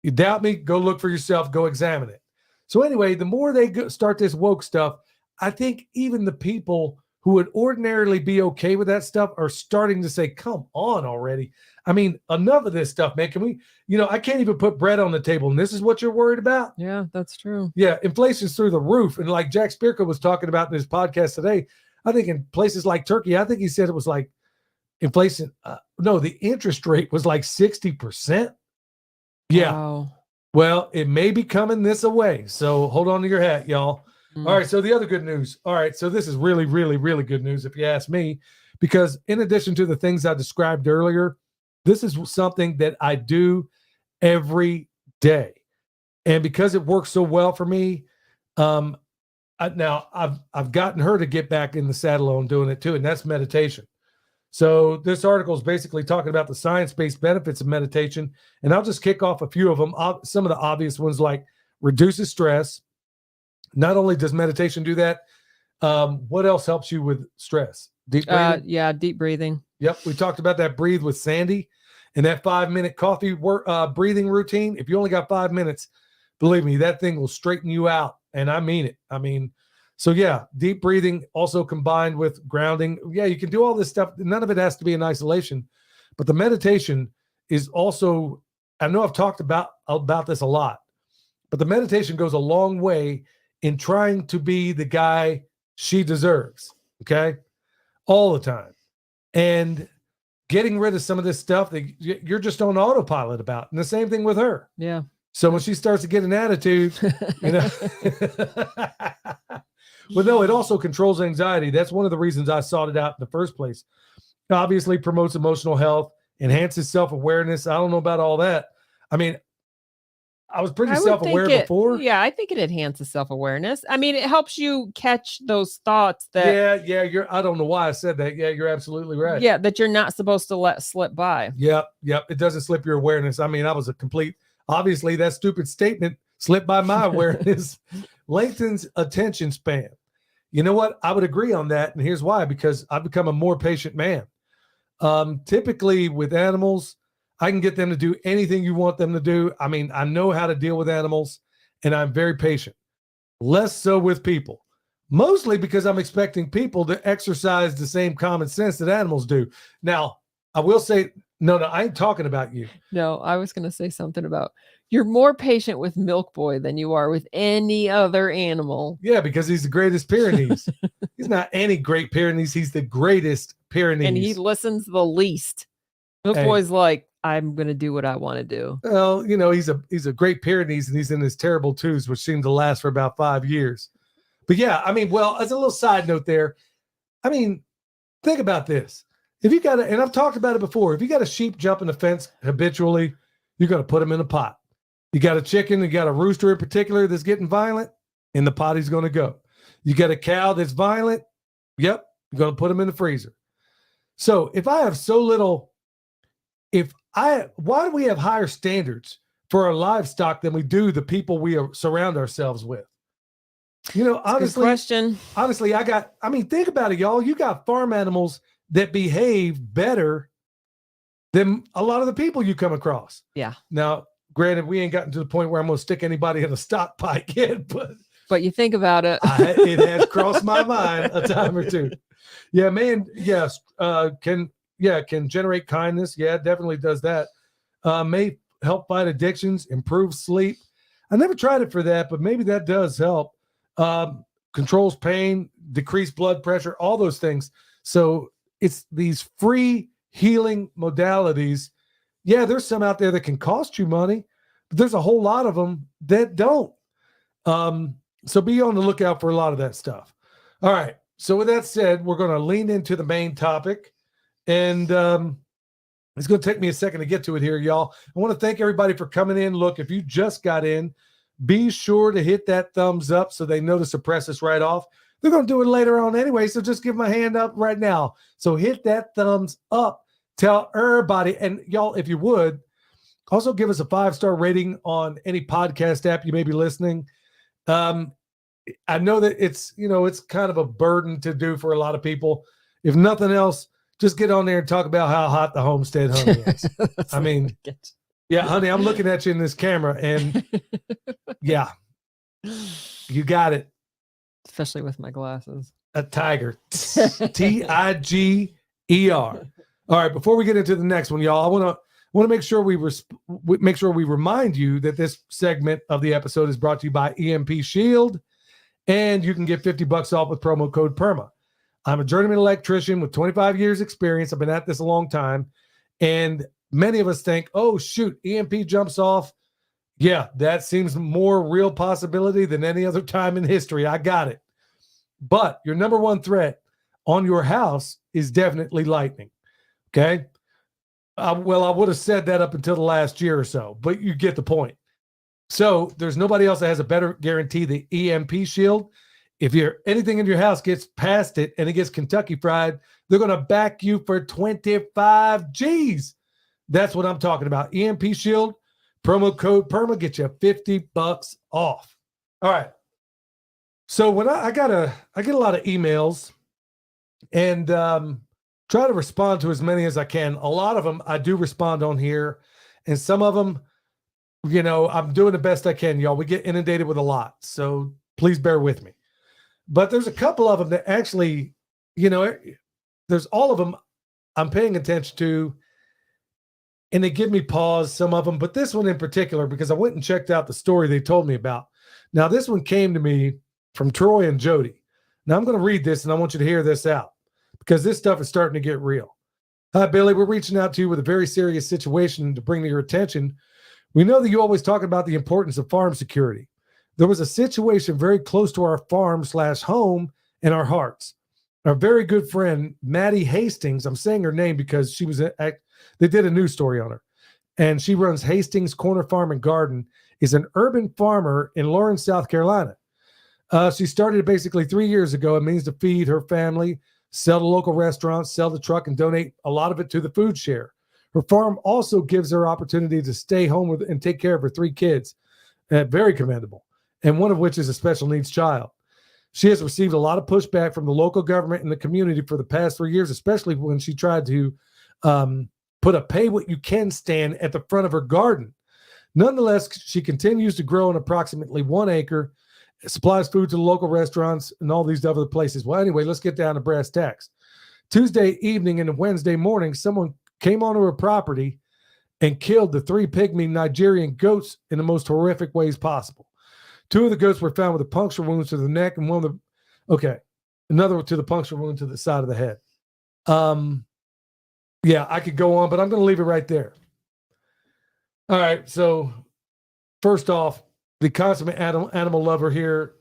S2: You doubt me? Go look for yourself. Go examine it. So anyway, the more they start this woke stuff, I think even the people who would ordinarily be okay with that stuff are starting to say, come on already. I mean, enough of this stuff, man. Can we, I can't even put bread on the table, and this is what you're worried about?
S3: Yeah, that's true.
S2: Yeah, inflation's through the roof. And like Jack Spirko was talking about in his podcast today, I think in places like Turkey, I think he said it was like inflation. No, the interest rate was like 60%. Yeah.
S3: Wow.
S2: Well, it may be coming this away. So hold on to your hat, y'all. All right. So the other good news. All right. So this is really, really, really good news, if you ask me, because in addition to the things I described earlier, this is something that I do every day. And because it works so well for me, now I've gotten her to get back in the saddle on doing it too, and that's meditation. So this article is basically talking about the science-based benefits of meditation, and I'll just kick off a few of them. Some of the obvious ones, like reduces stress. Not only does meditation do that, what else helps you with stress? Deep breathing?
S3: Yeah, deep breathing.
S2: Yep, we talked about that. Breathe with Sandy. and that 5-minute coffee breathing routine, if you only got 5 minutes, believe me, that thing will straighten you out. And I mean it. I mean, so yeah, deep breathing also combined with grounding. Yeah, you can do all this stuff. None of it has to be in isolation, but the meditation is also, I know I've talked about this a lot, but the meditation goes a long way in trying to be the guy she deserves. Okay. All the time. And getting rid of some of this stuff that you're just on autopilot about. And the same thing with her.
S3: Yeah.
S2: So when she starts to get an attitude, you know, well, no, it also controls anxiety. That's one of the reasons I sought it out in the first place. It obviously promotes emotional health, enhances self-awareness. I don't know about all that. I mean, I was pretty self-aware before.
S3: Yeah, I think it enhances self-awareness. I mean, it helps you catch those thoughts that.
S2: Yeah. I don't know why I said that. Yeah, you're absolutely right.
S3: Yeah, that you're not supposed to let slip by.
S2: Yep. It doesn't slip your awareness. I mean, I was obviously that stupid statement slipped by my awareness. Lengthens attention span. You know what? I would agree on that. And here's why, because I've become a more patient man. Typically with animals, I can get them to do anything you want them to do. I mean, I know how to deal with animals, and I'm very patient. Less so with people, mostly because I'm expecting people to exercise the same common sense that animals do. Now, I will say, no, I ain't talking about you.
S3: No, I was going to say something about you're more patient with Milk Boy than you are with any other animal.
S2: Yeah, because he's the greatest Pyrenees. He's not any great Pyrenees. He's the greatest Pyrenees.
S3: And he listens the least. Milk Boy's like, I'm going to do what I want to do.
S2: Well, you know, he's a great Pyrenees, and he's in his terrible twos, which seem to last for about 5 years. But yeah, I mean, well, as a little side note there, I mean, think about this. If you got and I've talked about it before, if you got a sheep jumping the fence habitually, you're going to put him in a pot. You got a chicken, you got a rooster in particular that's getting violent, in the pot he's going to go. You got a cow that's violent, yep, you're going to put him in the freezer. So if I have so little, why do we have higher standards for our livestock than we do the people we surround ourselves with? You know, honestly,
S3: good question.
S2: Honestly, think about it, y'all. You got farm animals that behave better than a lot of the people you come across.
S3: Yeah.
S2: Now, granted, we ain't gotten to the point where I'm going to stick anybody in a stock pike yet,
S3: but you think about it.
S2: It has crossed my mind a time or two. Yeah, man. Yes. Can generate kindness. Yeah, it definitely does that. May help fight addictions, improve sleep. I never tried it for that, but maybe that does help. Controls pain, decrease blood pressure, all those things. So it's these free healing modalities. Yeah, there's some out there that can cost you money, but there's a whole lot of them that don't. So be on the lookout for a lot of that stuff. All right. So with that said, we're going to lean into the main topic. And it's going to take me a second to get to it here, y'all. I want to thank everybody for coming in. Look, if you just got in, be sure to hit that thumbs up so they know to suppress us right off. They're going to do it later on anyway, so just give them a hand up right now. So hit that thumbs up. Tell everybody. And y'all, if you would, also give us a 5-star rating on any podcast app you may be listening. I know that it's kind of a burden to do for a lot of people. If nothing else, just get on there and talk about how hot the Homestead honey is. I mean, yeah, honey, I'm looking at you in this camera, and yeah, you got it.
S3: Especially with my glasses.
S2: A tiger. Tiger. All right, before we get into the next one, y'all, I want to make sure we remind you that this segment of the episode is brought to you by EMP Shield, and you can get $50 off with promo code PERMA. I'm a journeyman electrician with 25 years experience. I've been at this a long time. And many of us think, oh, shoot, EMP jumps off. Yeah, that seems more real possibility than any other time in history. I got it. But your number one threat on your house is definitely lightning. Okay? Well, I would have said that up until the last year or so, but you get the point. So there's nobody else that has a better guarantee than EMP Shield. If anything in your house gets past it and it gets Kentucky fried, they're going to back you for 25 G's. That's what I'm talking about. EMP Shield, promo code PERMA, get you $50 off. All right. So when I get a lot of emails, and try to respond to as many as I can. A lot of them I do respond on here, and some of them, I'm doing the best I can, y'all. We get inundated with a lot, so please bear with me. But there's a couple of them that actually, there's all of them I'm paying attention to, and they give me pause, some of them, but this one in particular, because I went and checked out the story they told me about. Now, this one came to me from Troy and Jody. Now, I'm going to read this, and I want you to hear this out, because this stuff is starting to get real. Hi, Billy. We're reaching out to you with a very serious situation to bring to your attention. We know that you always talk about the importance of farm security. There was a situation very close to our farm/home in our hearts. Our very good friend, Maddie Hastings, I'm saying her name because they did a news story on her, and she runs Hastings Corner Farm and Garden, is an urban farmer in Lawrence, South Carolina. She started it basically 3 years ago. It means to feed her family, sell to local restaurants, sell the truck, and donate a lot of it to the food share. Her farm also gives her opportunity to stay home with and take care of her 3 kids. Very commendable, and one of which is a special needs child. She has received a lot of pushback from the local government and the community for the past 3 years, especially when she tried to put a pay what you can stand at the front of her garden. Nonetheless, she continues to grow in approximately 1 acre, supplies food to the local restaurants and all these other places. Well, anyway, let's get down to brass tacks. Tuesday evening and Wednesday morning, someone came onto her property and killed the 3 pygmy Nigerian goats in the most horrific ways possible. 2 of the goats were found with a puncture wounds to the neck, and another to the puncture wound to the side of the head. Yeah, I could go on, but I'm going to leave it right there. All right, so first off, the consummate animal lover here,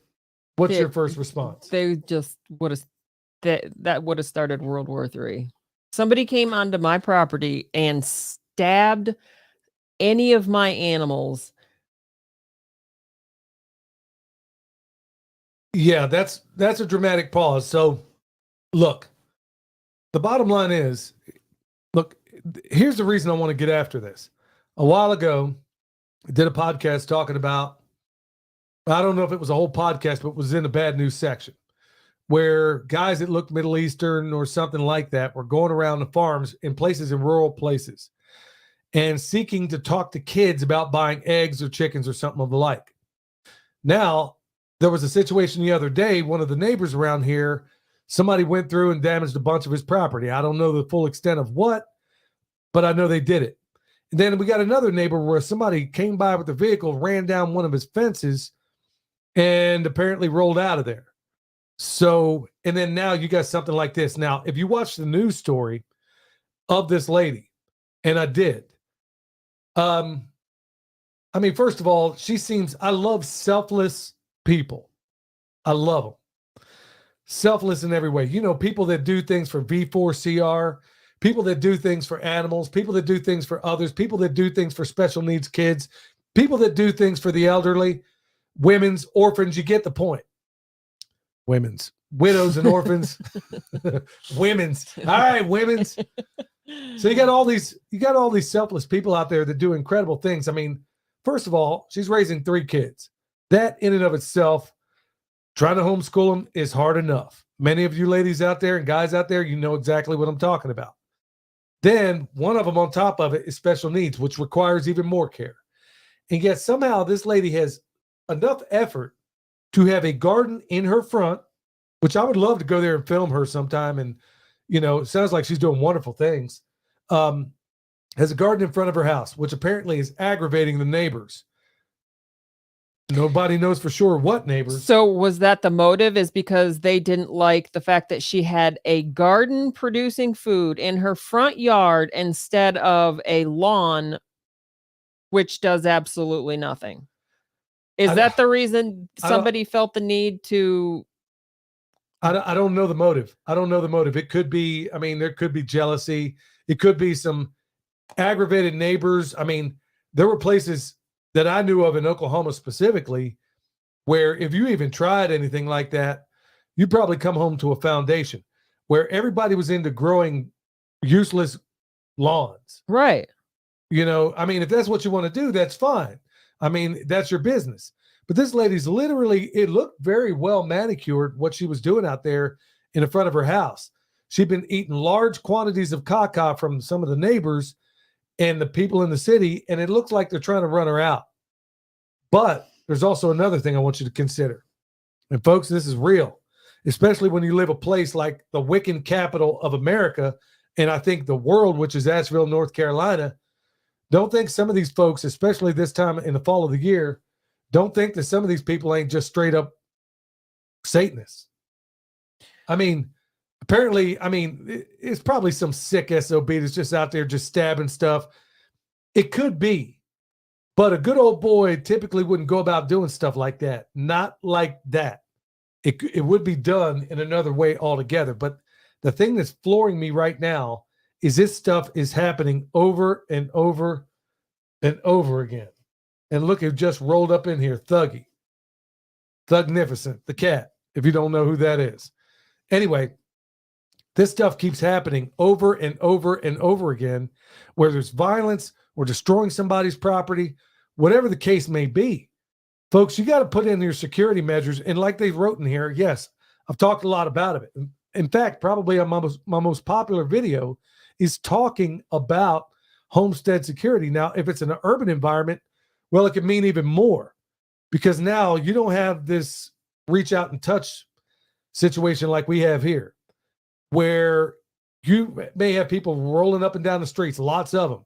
S2: what's your first response?
S3: They just would have that would have started World War III. Somebody came onto my property and stabbed any of my animals.
S2: Yeah, that's a dramatic pause. So, look, the bottom line is, here's the reason I want to get after this. A while ago, I did a podcast talking about, I don't know if it was a whole podcast, but it was in the bad news section, where guys that looked Middle Eastern or something like that were going around the farms in rural places and seeking to talk to kids about buying eggs or chickens or something of the like. Now, there was a situation the other day, one of the neighbors around here, somebody went through and damaged a bunch of his property. I don't know the full extent of what, but I know they did it. And then we got another neighbor where somebody came by with a vehicle, ran down one of his fences, and apparently rolled out of there. So, and then now you got something like this. Now, if you watch the news story of this lady, and I did, first of all, I love selfless people. I love them. Selfless in every way. People that do things for V4CR, people that do things for animals, people that do things for others, people that do things for special needs kids, people that do things for the elderly, women's, orphans. You get the point. Women's, widows and orphans. Women's. All right, women's. So you got all these selfless people out there that do incredible things. First of all, she's raising 3 kids. That in and of itself, trying to homeschool them is hard enough. Many of you ladies out there and guys out there, you know exactly what I'm talking about. Then one of them on top of it is special needs, which requires even more care. And yet somehow this lady has enough effort to have a garden in her front, which I would love to go there and film her sometime. And, it sounds like she's doing wonderful things. Has a garden in front of her house, which apparently is aggravating the neighbors. Nobody knows for sure what neighbors.
S3: So was that the motive, is because they didn't like the fact that she had a garden producing food in her front yard instead of a lawn, which does absolutely nothing? Is that the reason somebody felt the need to?
S2: I don't know the motive. It could be, there could be jealousy. It could be some aggravated neighbors. There were places that I knew of in Oklahoma specifically, where if you even tried anything like that, you'd probably come home to a foundation where everybody was into growing useless lawns.
S3: Right.
S2: If that's what you want to do, that's fine. That's your business. But this lady's literally, it looked very well manicured what she was doing out there in the front of her house. She'd been eating large quantities of caca from some of the neighbors and the people in the city, and it looks like they're trying to run her out. But there's also another thing I want you to consider. And folks, this is real, especially when you live a place like the Wiccan capital of America, and I think the world, which is Asheville, North Carolina. Don't think some of these folks, especially this time in the fall of the year, don't think that some of these people ain't just straight up Satanists. I mean, apparently, it's probably some sick SOB that's just out there just stabbing stuff. It could be, but a good old boy typically wouldn't go about doing stuff like that. Not like that. It would be done in another way altogether. But the thing that's flooring me right now is this stuff is happening over and over and over again. And look, it just rolled up in here. Thuggy. Thugnificent, the cat, if you don't know who that is. Anyway, this stuff keeps happening over and over and over again, where there's violence or destroying somebody's property, whatever the case may be. Folks, you got to put in your security measures. And like they wrote in here, yes, I've talked a lot about it. In fact, probably on my most popular video is talking about homestead security. Now, if it's in an urban environment, well, it could mean even more, because now you don't have this reach out and touch situation like we have here, where you may have people rolling up and down the streets, lots of them.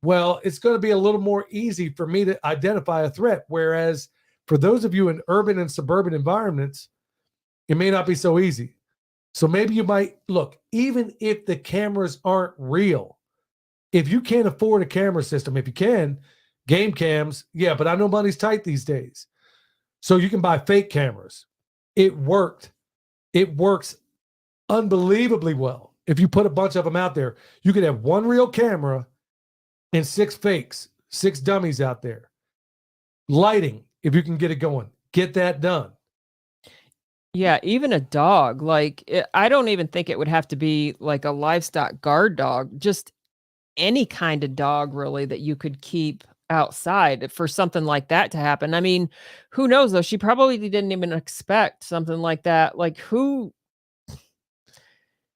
S2: Well, it's going to be a little more easy for me to identify a threat. Whereas for those of you in urban and suburban environments, it may not be so easy. So maybe you might look, even if the cameras aren't real, if you can't afford a camera system, if you can, game cams, yeah, but I know money's tight these days. So you can buy fake cameras. It worked. It works unbelievably well. If you put a bunch of them out there, you could have one real camera and 6 fakes, 6 dummies out there. Lighting, if you can get it going, get that done.
S3: Yeah, even a dog, I don't even think it would have to be like a livestock guard dog, just any kind of dog really that you could keep outside for something like that to happen. I mean, who knows though? She probably didn't even expect something like that. Like who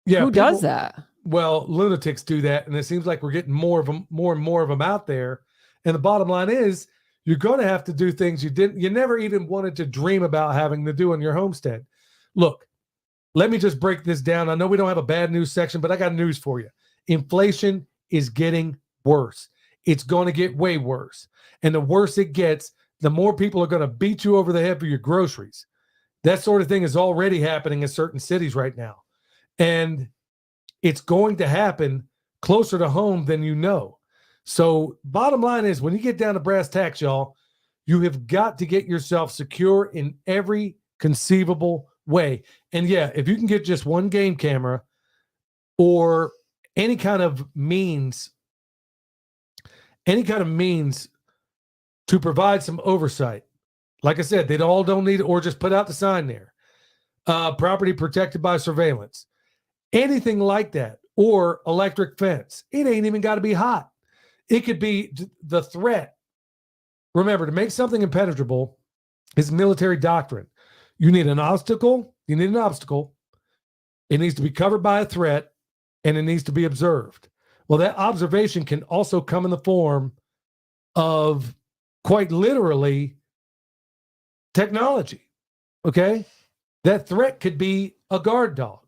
S3: does that?
S2: Well, lunatics do that, and it seems like we're getting more and more of them out there. And the bottom line is, you're going to have to do things you never even wanted to dream about having to do in your homestead. Look, let me just break this down. I know we don't have a bad news section, but I got news for you. Inflation is getting worse. It's going to get way worse. And the worse it gets, the more people are going to beat you over the head for your groceries. That sort of thing is already happening in certain cities right now. And it's going to happen closer to home than you know. So bottom line is, when you get down to brass tacks, y'all, you have got to get yourself secure in every conceivable way. And yeah, if you can get just one game camera or any kind of means to provide some oversight. Like I said, they all don't need it, or just put out the sign there. Property protected by surveillance. Anything like that, or electric fence. It ain't even got to be hot. It could be the threat. Remember, to make something impenetrable is military doctrine. You need an obstacle. You need an obstacle. It needs to be covered by a threat, and it needs to be observed. Well, that observation can also come in the form of, quite literally, technology. Okay? That threat could be a guard dog.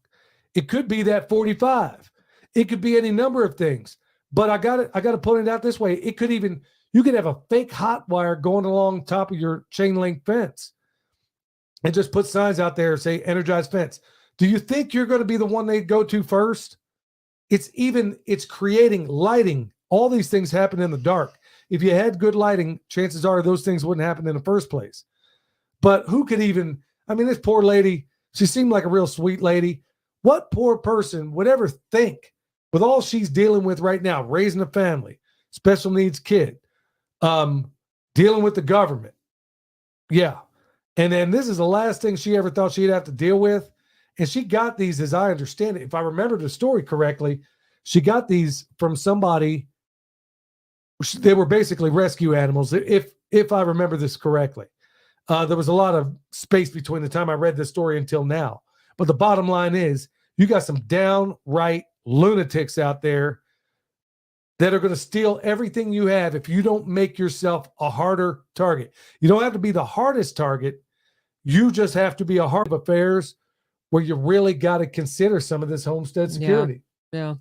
S2: It could be that 45. It could be any number of things. But I got to point it out this way. It could even, you could have a fake hot wire going along top of your chain link fence and just put signs out there, say energized fence. Do you think you're going to be the one they go to first? It's creating lighting. All these things happen in the dark. If you had good lighting, chances are those things wouldn't happen in the first place. But who could even, this poor lady, she seemed like a real sweet lady. What poor person would ever think, with all she's dealing with right now, raising a family, special needs kid, dealing with the government. Yeah. And then this is the last thing she ever thought she'd have to deal with. And she got these, as I understand it, if I remember the story correctly, she got these from somebody. They were basically rescue animals, if I remember this correctly. There was a lot of space between the time I read this story until now. But the bottom line is, You got some downright lunatics out there that are going to steal everything you have if you don't make yourself a harder target. You don't have to be the hardest target. You just have to be a heart of affairs where you really got to consider some of this homestead security.
S3: Yeah.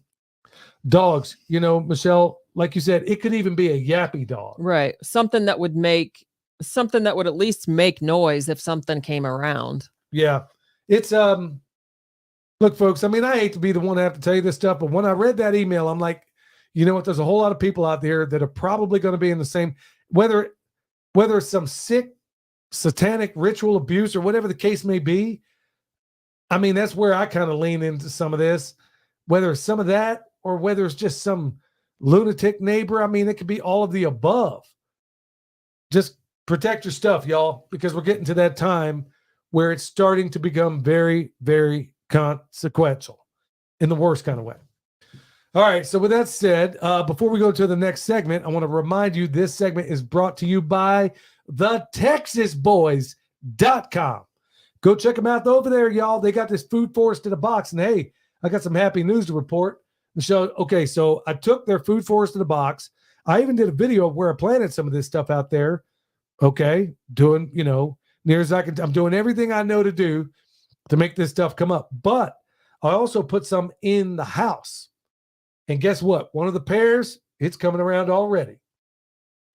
S2: Dogs, Michelle, like you said, it could even be a yappy dog.
S3: Right. Something that would at least make noise if something came around.
S2: Yeah. It's, look, folks, I mean, I hate to be the one to have to tell you this stuff, but when I read that email, I'm like, you know what? There's a whole lot of people out there that are probably going to be in the same, whether it's some sick satanic ritual abuse or whatever the case may be. I mean, that's where I kind of lean into some of this, whether it's some of that or whether it's just some lunatic neighbor. I mean, it could be all of the above. Just protect your stuff, y'all, because we're getting to that time where it's starting to become very, very consequential in the worst kind of way. All right. So with that said, before we go to the next segment, I want to remind you this segment is brought to you by thetexasboys.com. Go check them out over there, y'all. They got this food forest in a box. And hey, I got some happy news to report. Michelle, okay, so I took their food forest in a box. I even did a video of where I planted some of this stuff out there. Okay, doing, near as I can. I'm doing everything I know to do to make this stuff come up. But I also put some in the house. And guess what? One of the pairs, it's coming around already.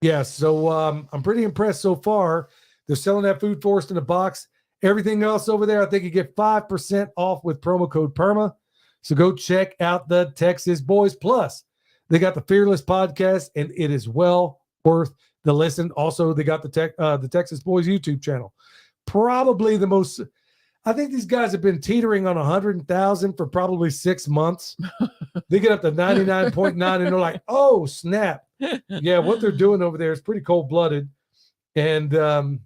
S2: Yeah, so I'm pretty impressed so far. They're selling that food forest in a box. Everything else over there, I think you get 5% off with promo code PERMA. So go check out the Texas Boys. Plus, they got the Fearless podcast, and it is well worth the listen. Also, they got the Texas Boys YouTube channel. Probably the most, I think these guys have been teetering on 100,000 for probably 6 months. They get up to 99.9 and they're like, oh, snap. Yeah, what they're doing over there is pretty cold-blooded. And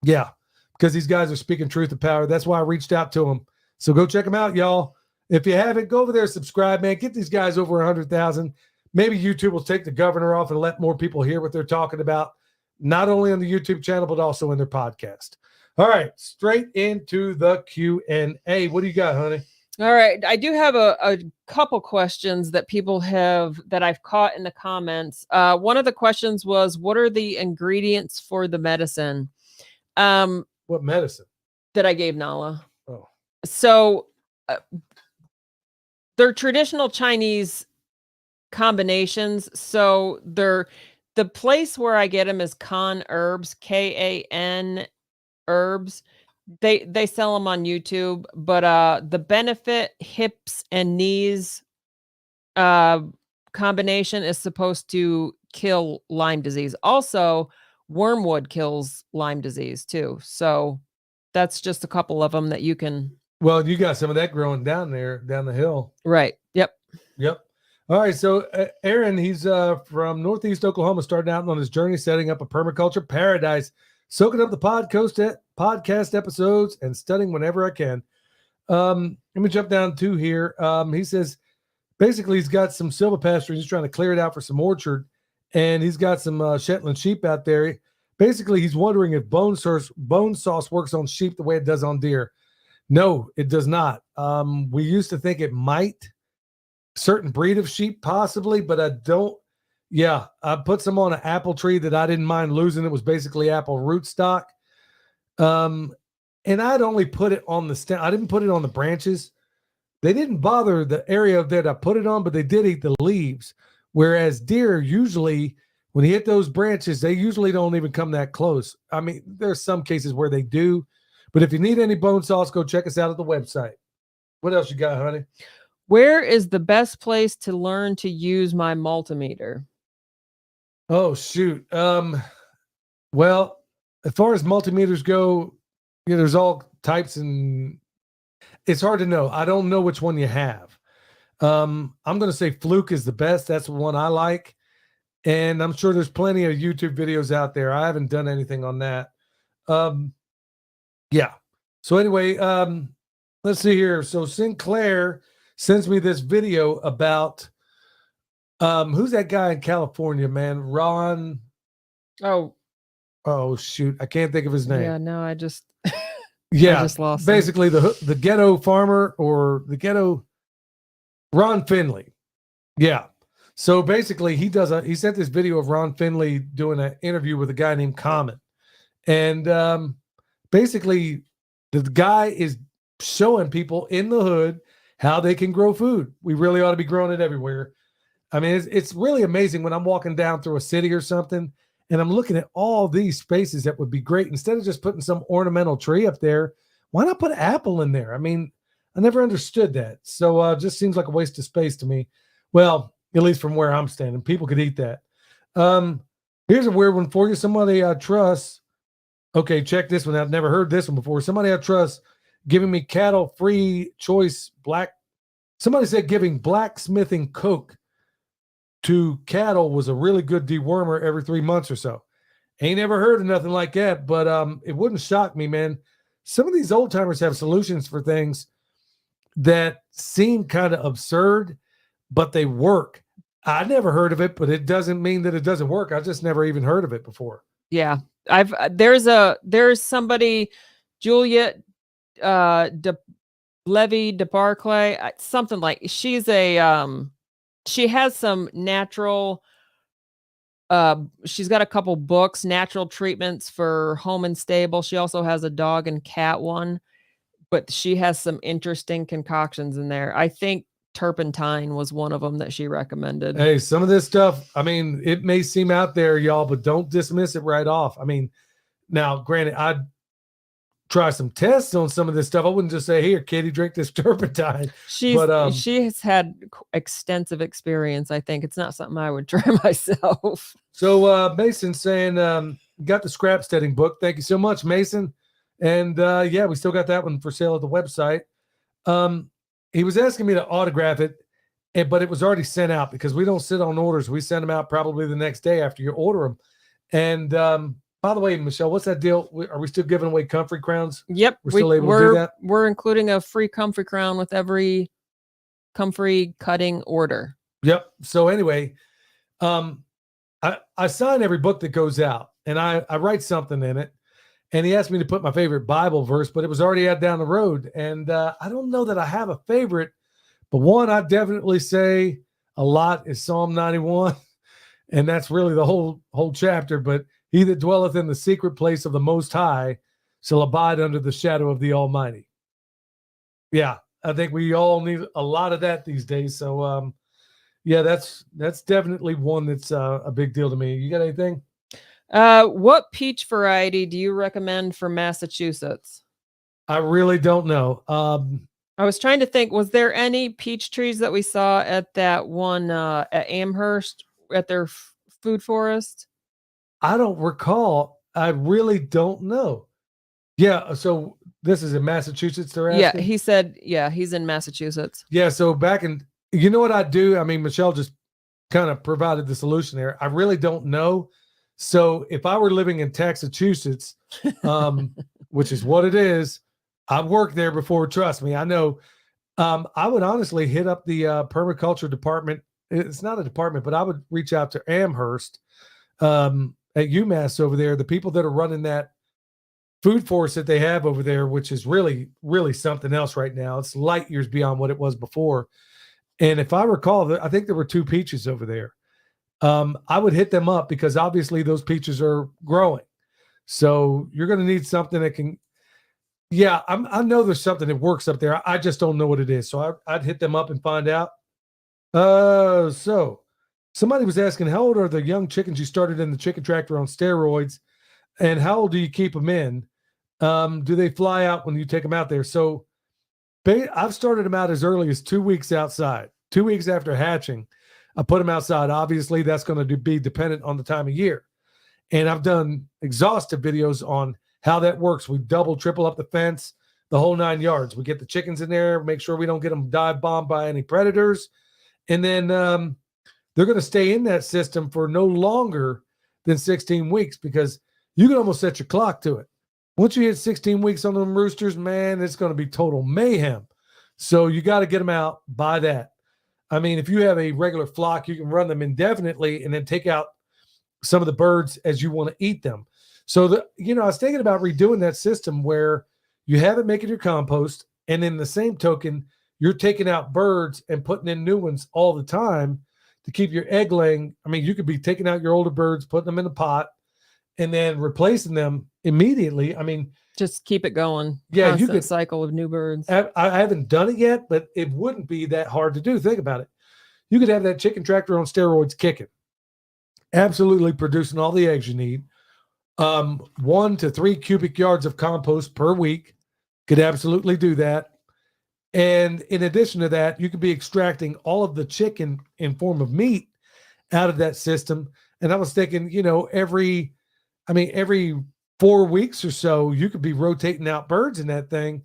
S2: yeah, because these guys are speaking truth to power. That's why I reached out to them. So go check them out, y'all. If you haven't, go over there, subscribe, man. Get these guys over 100,000. Maybe YouTube will take the governor off and let more people hear what they're talking about, not only on the YouTube channel, but also in their podcast. All right, straight into the Q&A. What do you got, honey?
S3: All right. I do have a couple questions that people have that I've caught in the comments. One of the questions was, what are the ingredients for the medicine?
S2: What medicine?
S3: That I gave Nala.
S2: Oh.
S3: So they're traditional Chinese combinations. So the place where I get them is Kan Herbs, Kan Herbs. They sell them on YouTube, but the Benefit hips and knees combination is supposed to kill Lyme disease. Also, wormwood kills Lyme disease too. So that's just a couple of them that you can.
S2: Well, you got some of that growing down there, down the hill.
S3: Right. Yep.
S2: All right. So Aaron, he's from Northeast Oklahoma, starting out on his journey, setting up a permaculture paradise, soaking up the podcast episodes and studying whenever I can. Let me jump down to here. He says, basically, he's got some silvopasture. He's trying to clear it out for some orchard, and he's got some Shetland sheep out there. Basically, he's wondering if bone sauce works on sheep the way it does on deer. No, it does not. We used to think it might. Certain breed of sheep, possibly, but I don't. Yeah, I put some on an apple tree that I didn't mind losing. It was basically apple rootstock. And I'd only put it on the stem. I didn't put it on the branches. They didn't bother the area that I put it on, but they did eat the leaves. Whereas deer, usually, when you hit those branches, they usually don't even come that close. I mean, there's some cases where they do. But if you need any bone sauce, go check us out at the website. What else you got, honey?
S3: Where is the best place to learn to use my multimeter?
S2: Oh, shoot. Well, as far as multimeters go, there's all types, and it's hard to know. I don't know which one you have. I'm going to say Fluke is the best. That's the one I like. And I'm sure there's plenty of YouTube videos out there. I haven't done anything on that. Yeah. So anyway, let's see here. So Sinclair sends me this video about who's that guy in California, man? Ron. Oh shoot, I can't think of his name.
S3: Yeah, no, I just
S2: Yeah,
S3: just lost him.
S2: basically the ghetto farmer or the ghetto Ron Finley. Yeah. So basically he sent this video of Ron Finley doing an interview with a guy named Common. And basically the guy is showing people in the hood how they can grow food. We really ought to be growing it everywhere. I mean, it's really amazing when I'm walking down through a city or something and I'm looking at all these spaces that would be great. Instead of just putting some ornamental tree up there, why not put an apple in there? I mean, I never understood that. So it just seems like a waste of space to me. Well, at least from where I'm standing, people could eat that. Here's a weird one for you. Somebody I trust. Okay, check this one. I've never heard this one before. Somebody I trust giving me cattle free choice black. Somebody said giving blacksmithing coke to cattle was a really good dewormer every 3 months or so. Ain't never heard of nothing like that, but it wouldn't shock me, man. Some of these old timers have solutions for things that seem kind of absurd, but they work. I never heard of it, but it doesn't mean that it doesn't work. I just never even heard of it before.
S3: Yeah. There's somebody, Juliet Levy de Barclay, something like, she's she has some natural, she's got a couple books, natural treatments for home and stable. She also has a dog and cat one, but she has some interesting concoctions in there. I think turpentine was one of them that she recommended.
S2: Hey, some of this stuff, I mean, it may seem out there, y'all, but don't dismiss it right off. I mean, now, granted, I'd try some tests on some of this stuff. I wouldn't just say, here, kitty, drink this turpentine.
S3: She has had extensive experience. I think it's not something I would try myself.
S2: So Mason saying, got the scrap steading book. Thank you so much, Mason. And yeah, we still got that one for sale at the website. He was asking me to autograph it, but it was already sent out because we don't sit on orders. We send them out probably the next day after you order them. And by the way, Michelle, what's that deal? Are we still giving away comfrey crowns?
S3: Yep.
S2: We're still able to do that?
S3: We're including a free comfrey crown with every comfrey cutting order.
S2: Yep. So anyway, I sign every book that goes out, and I write something in it. And he asked me to put my favorite Bible verse, but it was already out down the road. And I don't know that I have a favorite, but one I definitely say a lot is Psalm 91. And that's really the whole chapter. But he that dwelleth in the secret place of the Most High shall abide under the shadow of the Almighty. Yeah, I think we all need a lot of that these days. So, yeah, that's definitely one that's a big deal to me. You got anything?
S3: What peach variety do you recommend for Massachusetts?
S2: I really don't know.
S3: I was trying to think, was there any peach trees that we saw at that one at Amherst at their food forest?
S2: I don't recall. I really don't know. Yeah, so this is in Massachusetts, they're asking?
S3: Yeah, he said, yeah, he's in Massachusetts.
S2: Yeah, so back in, you know what I do? I mean, Michelle just kind of provided the solution there. I really don't know. So if I were living in Massachusetts, which is what it is, I've worked there before, trust me, I know. I would honestly hit up the permaculture department. It's not a department, but I would reach out to Amherst at UMass over there, the people that are running that food forest that they have over there, which is really, really something else right now. It's light years beyond what it was before. And if I recall, I think there were 2 peaches over there. I would hit them up because obviously those peaches are growing. So you're going to need something that can, yeah, I know there's something that works up there. I just don't know what it is. So I'd hit them up and find out. So somebody was asking, how old are the young chickens you started in the chicken tractor on steroids? And how old do you keep them in? Do they fly out when you take them out there? So I've started them out as early as 2 weeks outside. 2 weeks after hatching, I put them outside. Obviously, that's going to be dependent on the time of year. And I've done exhaustive videos on how that works. We double, triple up the fence, the whole 9 yards. We get the chickens in there, make sure we don't get them dive bombed by any predators. And then they're going to stay in that system for no longer than 16 weeks because you can almost set your clock to it. Once you hit 16 weeks on them roosters, man, it's going to be total mayhem. So you got to get them out by that. I mean, if you have a regular flock, you can run them indefinitely and then take out some of the birds as you want to eat them. So, I was thinking about redoing that system where you have it making your compost, and in the same token, you're taking out birds and putting in new ones all the time to keep your egg laying. I mean, you could be taking out your older birds, putting them in a pot, and then replacing them immediately. I mean,
S3: just keep it going.
S2: Yeah,
S3: Constant
S2: you could
S3: cycle of new birds.
S2: I haven't done it yet, but it wouldn't be that hard to do. Think about it. You could have that chicken tractor on steroids kicking, absolutely producing all the eggs you need. 1 to 3 cubic yards of compost per week could absolutely do that. And in addition to that, you could be extracting all of the chicken in form of meat out of that system. And I was thinking, every 4 weeks or so, you could be rotating out birds in that thing,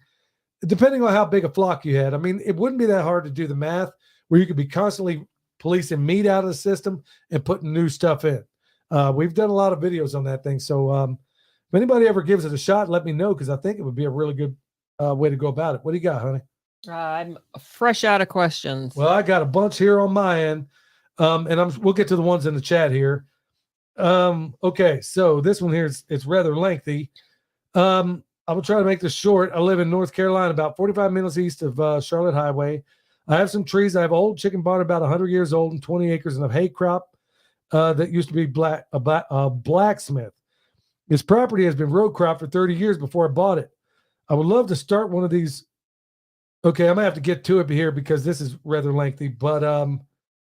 S2: depending on how big a flock you had. I mean, it wouldn't be that hard to do the math where you could be constantly policing meat out of the system and putting new stuff in. We've done a lot of videos on that thing. So if anybody ever gives it a shot, let me know, because I think it would be a really good way to go about it. What do you got, honey?
S3: I'm fresh out of questions.
S2: Well, I got a bunch here on my end, and we'll get to the ones in the chat here. Okay, so this one here it's rather lengthy. I will try to make this short. I live in North Carolina, about 45 minutes east of Charlotte Highway. I have some trees. I have an old chicken barn about 100 years old and 20 acres and a hay crop that used to be blacksmith. This property has been row crop for 30 years before I bought it. I would love to start one of these. Okay, I'm gonna have to get to it here because this is rather lengthy, but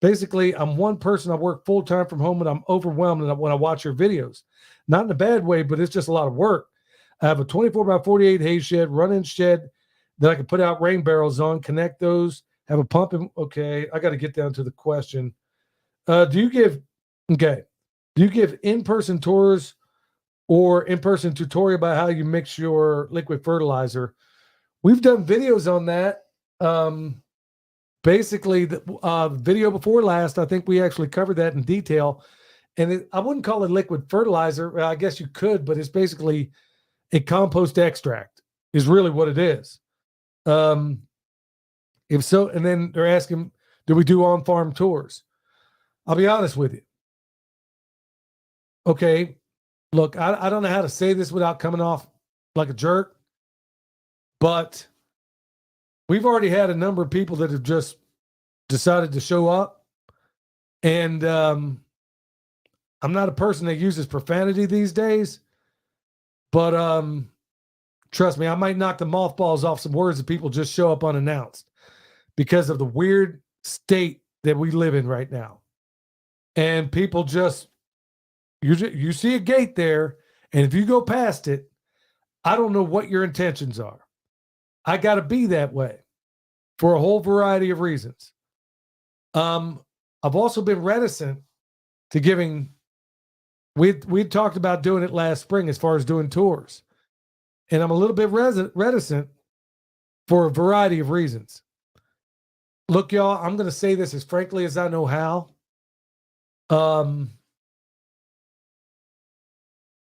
S2: basically, I'm one person. I work full-time from home, and I'm overwhelmed when I watch your videos. Not in a bad way, but it's just a lot of work. I have a 24 by 48 hay shed, run-in shed that I can put out rain barrels on, connect those, have a pump. Okay, I got to get down to the question. Do you give in-person tours or in-person tutorial about how you mix your liquid fertilizer? We've done videos on that. Basically, the video before last, I think we actually covered that in detail. And I wouldn't call it liquid fertilizer. I guess you could, but it's basically a compost extract is really what it is. If so, and then they're asking, do we do on-farm tours? I'll be honest with you. Okay, look, I don't know how to say this without coming off like a jerk, but we've already had a number of people that have just decided to show up. And I'm not a person that uses profanity these days, but trust me, I might knock the mothballs off some words if people just show up unannounced because of the weird state that we live in right now. And people just, you see a gate there, and if you go past it, I don't know what your intentions are. I got to be that way for a whole variety of reasons. I've also been reticent to giving. We talked about doing it last spring as far as doing tours, and I'm a little bit reticent for a variety of reasons. Look, y'all, I'm going to say this as frankly as I know how.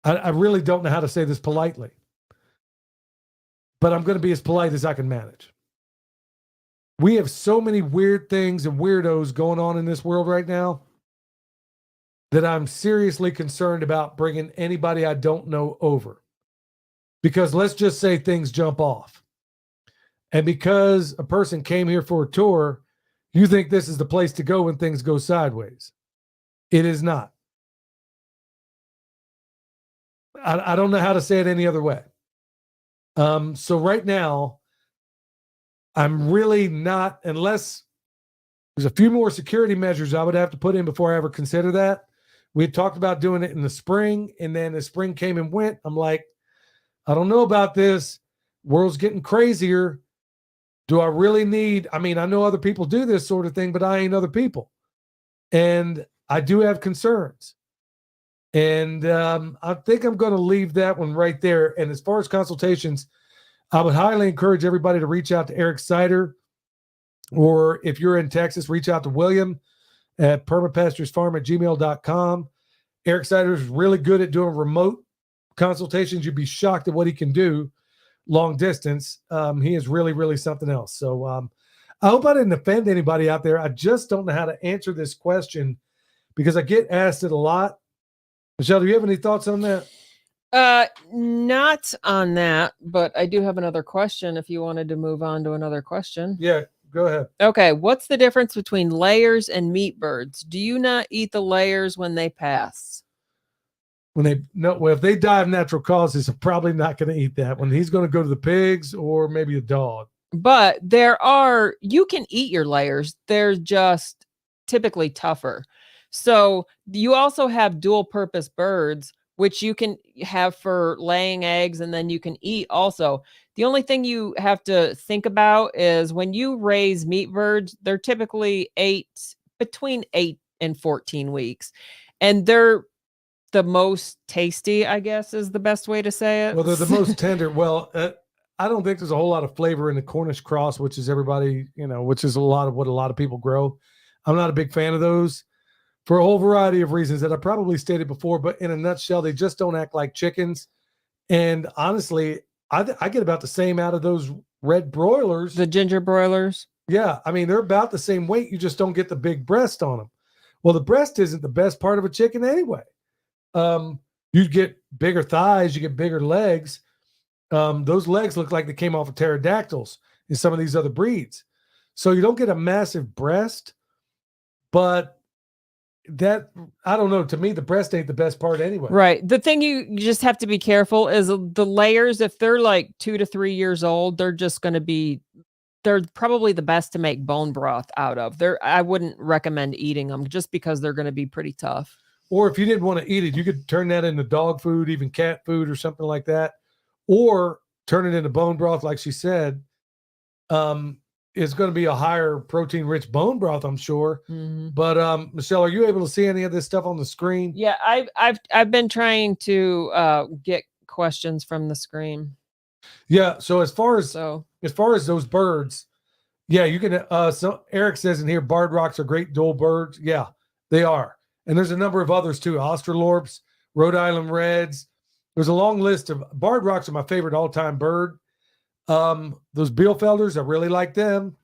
S2: I really don't know how to say this politely, but I'm going to be as polite as I can manage. We have so many weird things and weirdos going on in this world right now that I'm seriously concerned about bringing anybody I don't know over. Because let's just say things jump off. And because a person came here for a tour, you think this is the place to go when things go sideways. It is not. I don't know how to say it any other way. So right now, I'm really not, unless there's a few more security measures I would have to put in before I ever consider that. We had talked about doing it in the spring, and then the spring came and went. I'm like, I don't know about this. World's getting crazier. Do I really need, I know other people do this sort of thing, but I ain't other people. And I do have concerns. And I think I'm going to leave that one right there. And as far as consultations, I would highly encourage everybody to reach out to Eric Sider, or if you're in Texas, reach out to William at permapasturesfarm@gmail.com. Eric Sider is really good at doing remote consultations. You'd be shocked at what he can do long distance. He is really, really something else. So I hope I didn't offend anybody out there. I just don't know how to answer this question because I get asked it a lot. Michelle, do you have any thoughts on that?
S3: Not on that, but I do have another question if you wanted to move on to another question.
S2: Yeah, go ahead.
S3: Okay, what's the difference between layers and meat birds? Do you not eat the layers when they pass?
S2: Well, if they die of natural causes, I'm probably not going to eat that one. He's going to go to the pigs or maybe a dog.
S3: But you can eat your layers. They're just typically tougher. So you also have dual purpose birds, which you can have for laying eggs and then you can eat also. The only thing you have to think about is when you raise meat birds, they're typically between 8 and 14 weeks. And they're the most tasty, I guess, is the best way to say it.
S2: Well, they're the most tender. Well, I don't think there's a whole lot of flavor in the Cornish cross, which is which is a lot of what a lot of people grow. I'm not a big fan of those for a whole variety of reasons that I probably stated before, but in a nutshell, they just don't act like chickens. And honestly, I get about the same out of those red broilers.
S3: The ginger broilers.
S2: Yeah. I mean, they're about the same weight. You just don't get the big breast on them. Well, the breast isn't the best part of a chicken anyway. You get bigger thighs, you get bigger legs. Those legs look like they came off of pterodactyls in some of these other breeds. So you don't get a massive breast, but I don't know. To me, the breast ain't the best part anyway.
S3: Right. The thing you just have to be careful is the layers. If they're like 2 to 3 years old, they're probably the best to make bone broth out of. I wouldn't recommend eating them just because they're going to be pretty tough.
S2: Or if you didn't want to eat it, you could turn that into dog food, even cat food or something like that. Or turn it into bone broth, like she said. It's going to be a higher protein rich bone broth, I'm sure.
S3: Mm-hmm.
S2: But Michelle, are you able to see any of this stuff on the screen?
S3: Yeah, I've been trying to get questions from the screen.
S2: Yeah. So as far as those birds, yeah, you can. So Eric says in here, barred rocks are great dual birds. Yeah, they are. And there's a number of others too. Australorps, Rhode Island Reds. There's a long list of barred rocks are my favorite all-time bird. Those Bielefelders, I really like them.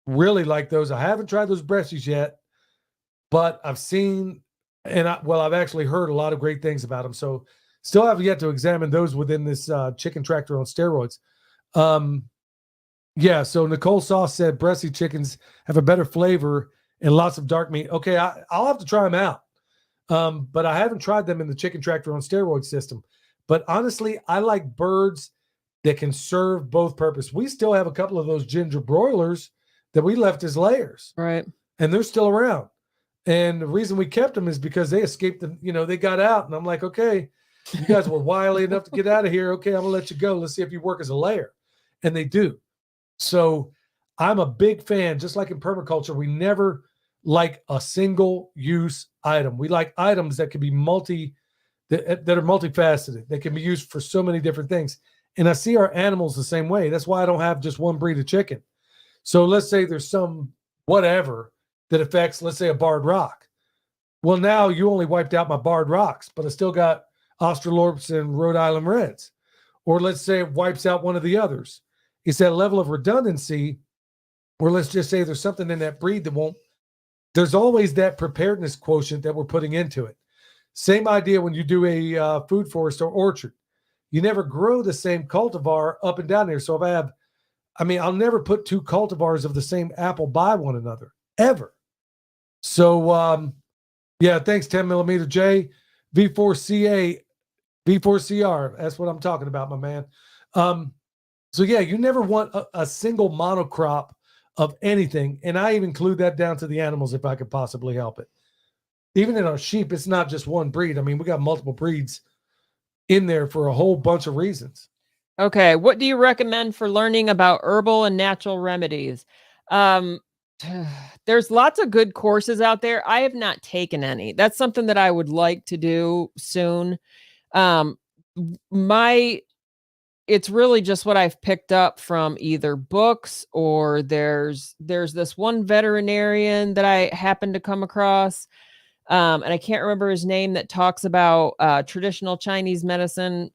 S2: Really like those. I haven't tried those breasties yet, but I've seen I've actually heard a lot of great things about them. So still have yet to examine those within this chicken tractor on steroids. Yeah. So Nicole Sauce said breasty chickens have a better flavor and lots of dark meat. Okay, I'll have to try them out. But I haven't tried them in the chicken tractor on steroid system. But honestly, I like birds that can serve both purposes. We still have a couple of those ginger broilers that we left as layers.
S3: Right.
S2: And they're still around. And the reason we kept them is because they escaped them, they got out. And I'm like, okay, you guys were wily enough to get out of here. Okay, I'm gonna let you go. Let's see if you work as a layer. And they do. So I'm a big fan, just like in permaculture, we never like a single use item. We like items that can be that are multifaceted, that can be used for so many different things. And I see our animals the same way. That's why I don't have just one breed of chicken. So let's say there's some whatever that affects, let's say, a barred rock. Well, now you only wiped out my barred rocks, but I still got Australorps and Rhode Island Reds. Or let's say it wipes out one of the others. It's that level of redundancy, or let's just say there's something in that breed that won't. There's always that preparedness quotient that we're putting into it. Same idea when you do a food forest or orchard. You never grow the same cultivar up and down there. So if I'll never put two cultivars of the same apple by one another, ever. So, yeah, thanks, 10 millimeter J, V4CA, V4CR. That's what I'm talking about, my man. So, yeah, you never want a single monocrop of anything. And I even include that down to the animals if I could possibly help it. Even in our sheep, it's not just one breed. I mean, we got multiple breeds in there for a whole bunch of reasons.
S3: Okay. What do you recommend for learning about herbal and natural remedies? There's lots of good courses out there. I have not taken any. That's something that I would like to do soon. It's really just what I've picked up from either books or there's this one veterinarian that I happened to come across. And I can't remember his name, that talks about traditional Chinese medicine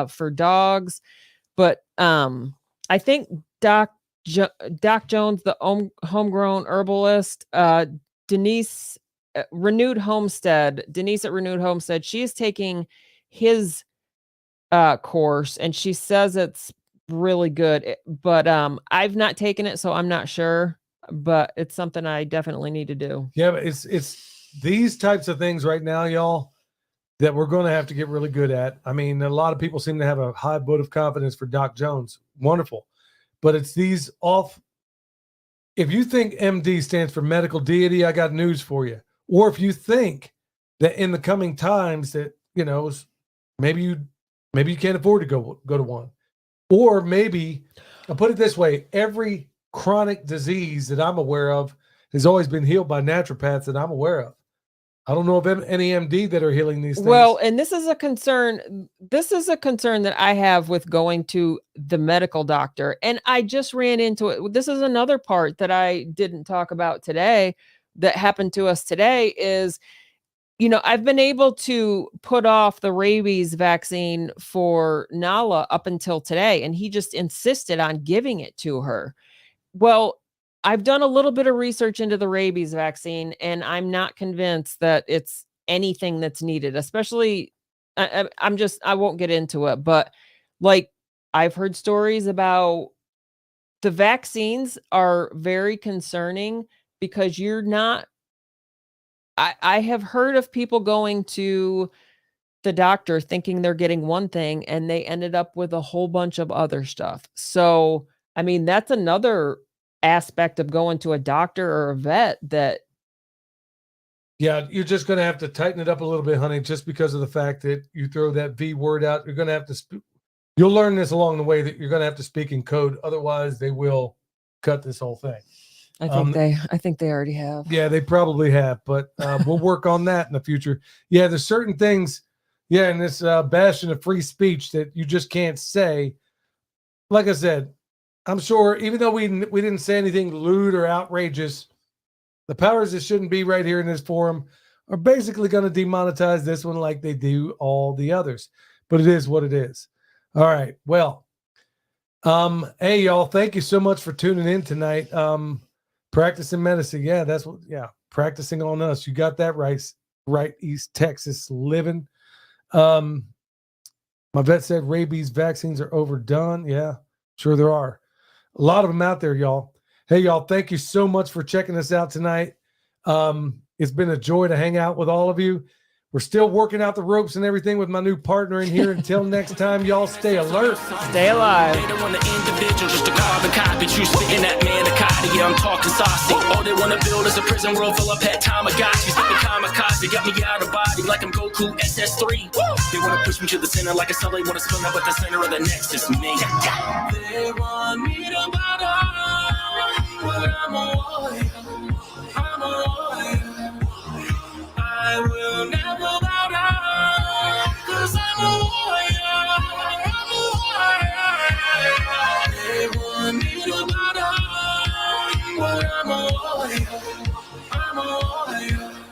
S3: for dogs. But I think Doc Jones, the homegrown herbalist, Denise at Renewed Homestead, she is taking his course, and she says it's really good. But I've not taken it, so I'm not sure. But it's something I definitely need to do.
S2: Yeah, but it's these types of things right now, y'all, that we're going to have to get really good at. I mean, a lot of people seem to have a high vote of confidence for Doc Jones. Wonderful. But it's these off. If you think MD stands for medical deity, I got news for you. Or if you think that in the coming times that, maybe you can't afford to go to one. Or maybe, I'll put it this way, every chronic disease that I'm aware of has always been healed by naturopaths that I'm aware of. I don't know of any MD that are healing these things.
S3: Well, and this is a concern. This is a concern that I have with going to the medical doctor. And I just ran into it. This is another part that I didn't talk about today that happened to us today is, I've been able to put off the rabies vaccine for Nala up until today, and he just insisted on giving it to her. Well, I've done a little bit of research into the rabies vaccine, and I'm not convinced that it's anything that's needed, especially I won't get into it, but like I've heard stories about the vaccines are very concerning because you're not, I have heard of people going to the doctor thinking they're getting one thing and they ended up with a whole bunch of other stuff. So, I mean, that's another aspect of going to a doctor or a vet that.
S2: Yeah, you're just going to have to tighten it up a little bit, honey, just because of the fact that you throw that V word out. You're going to have to, you'll learn this along the way that you're going to have to speak in code. Otherwise, they will cut this whole thing.
S3: I think they already have.
S2: Yeah, they probably have, but we'll work on that in the future. Yeah, there's certain things, in this bastion of free speech that you just can't say. Like I said, I'm sure even though we didn't say anything lewd or outrageous, the powers that shouldn't be right here in this forum are basically going to demonetize this one like they do all the others. But it is what it is. All right. Well, hey, y'all, thank you so much for tuning in tonight. Practicing medicine. Yeah, that's what, practicing on us. You got that right, East Texas living. My vet said rabies vaccines are overdone. Yeah, sure there are. A lot of them out there, y'all. Hey, y'all, thank you so much for checking us out tonight. It's been a joy to hang out with all of you. We're still working out the ropes and everything with my new partner in here. Until next time, y'all stay alert.
S3: Stay alive.
S1: They don't want an individual, just a carbon copy. True spitting that manicotti, yeah, I'm talking saucy. All they want to build is a prison world full of pet Tamagotchis. Spitting kamikaze, got me out of body like I'm Goku SS3. They want to push me to the center like a cell. They want to spin up at the center of the nexus, me. They want me to bow down, but I'm a warrior. I'm a warrior. I will never bow down, 'cause I'm a warrior. I'm a warrior. They want me to bow down, but I'm a warrior. I'm a warrior.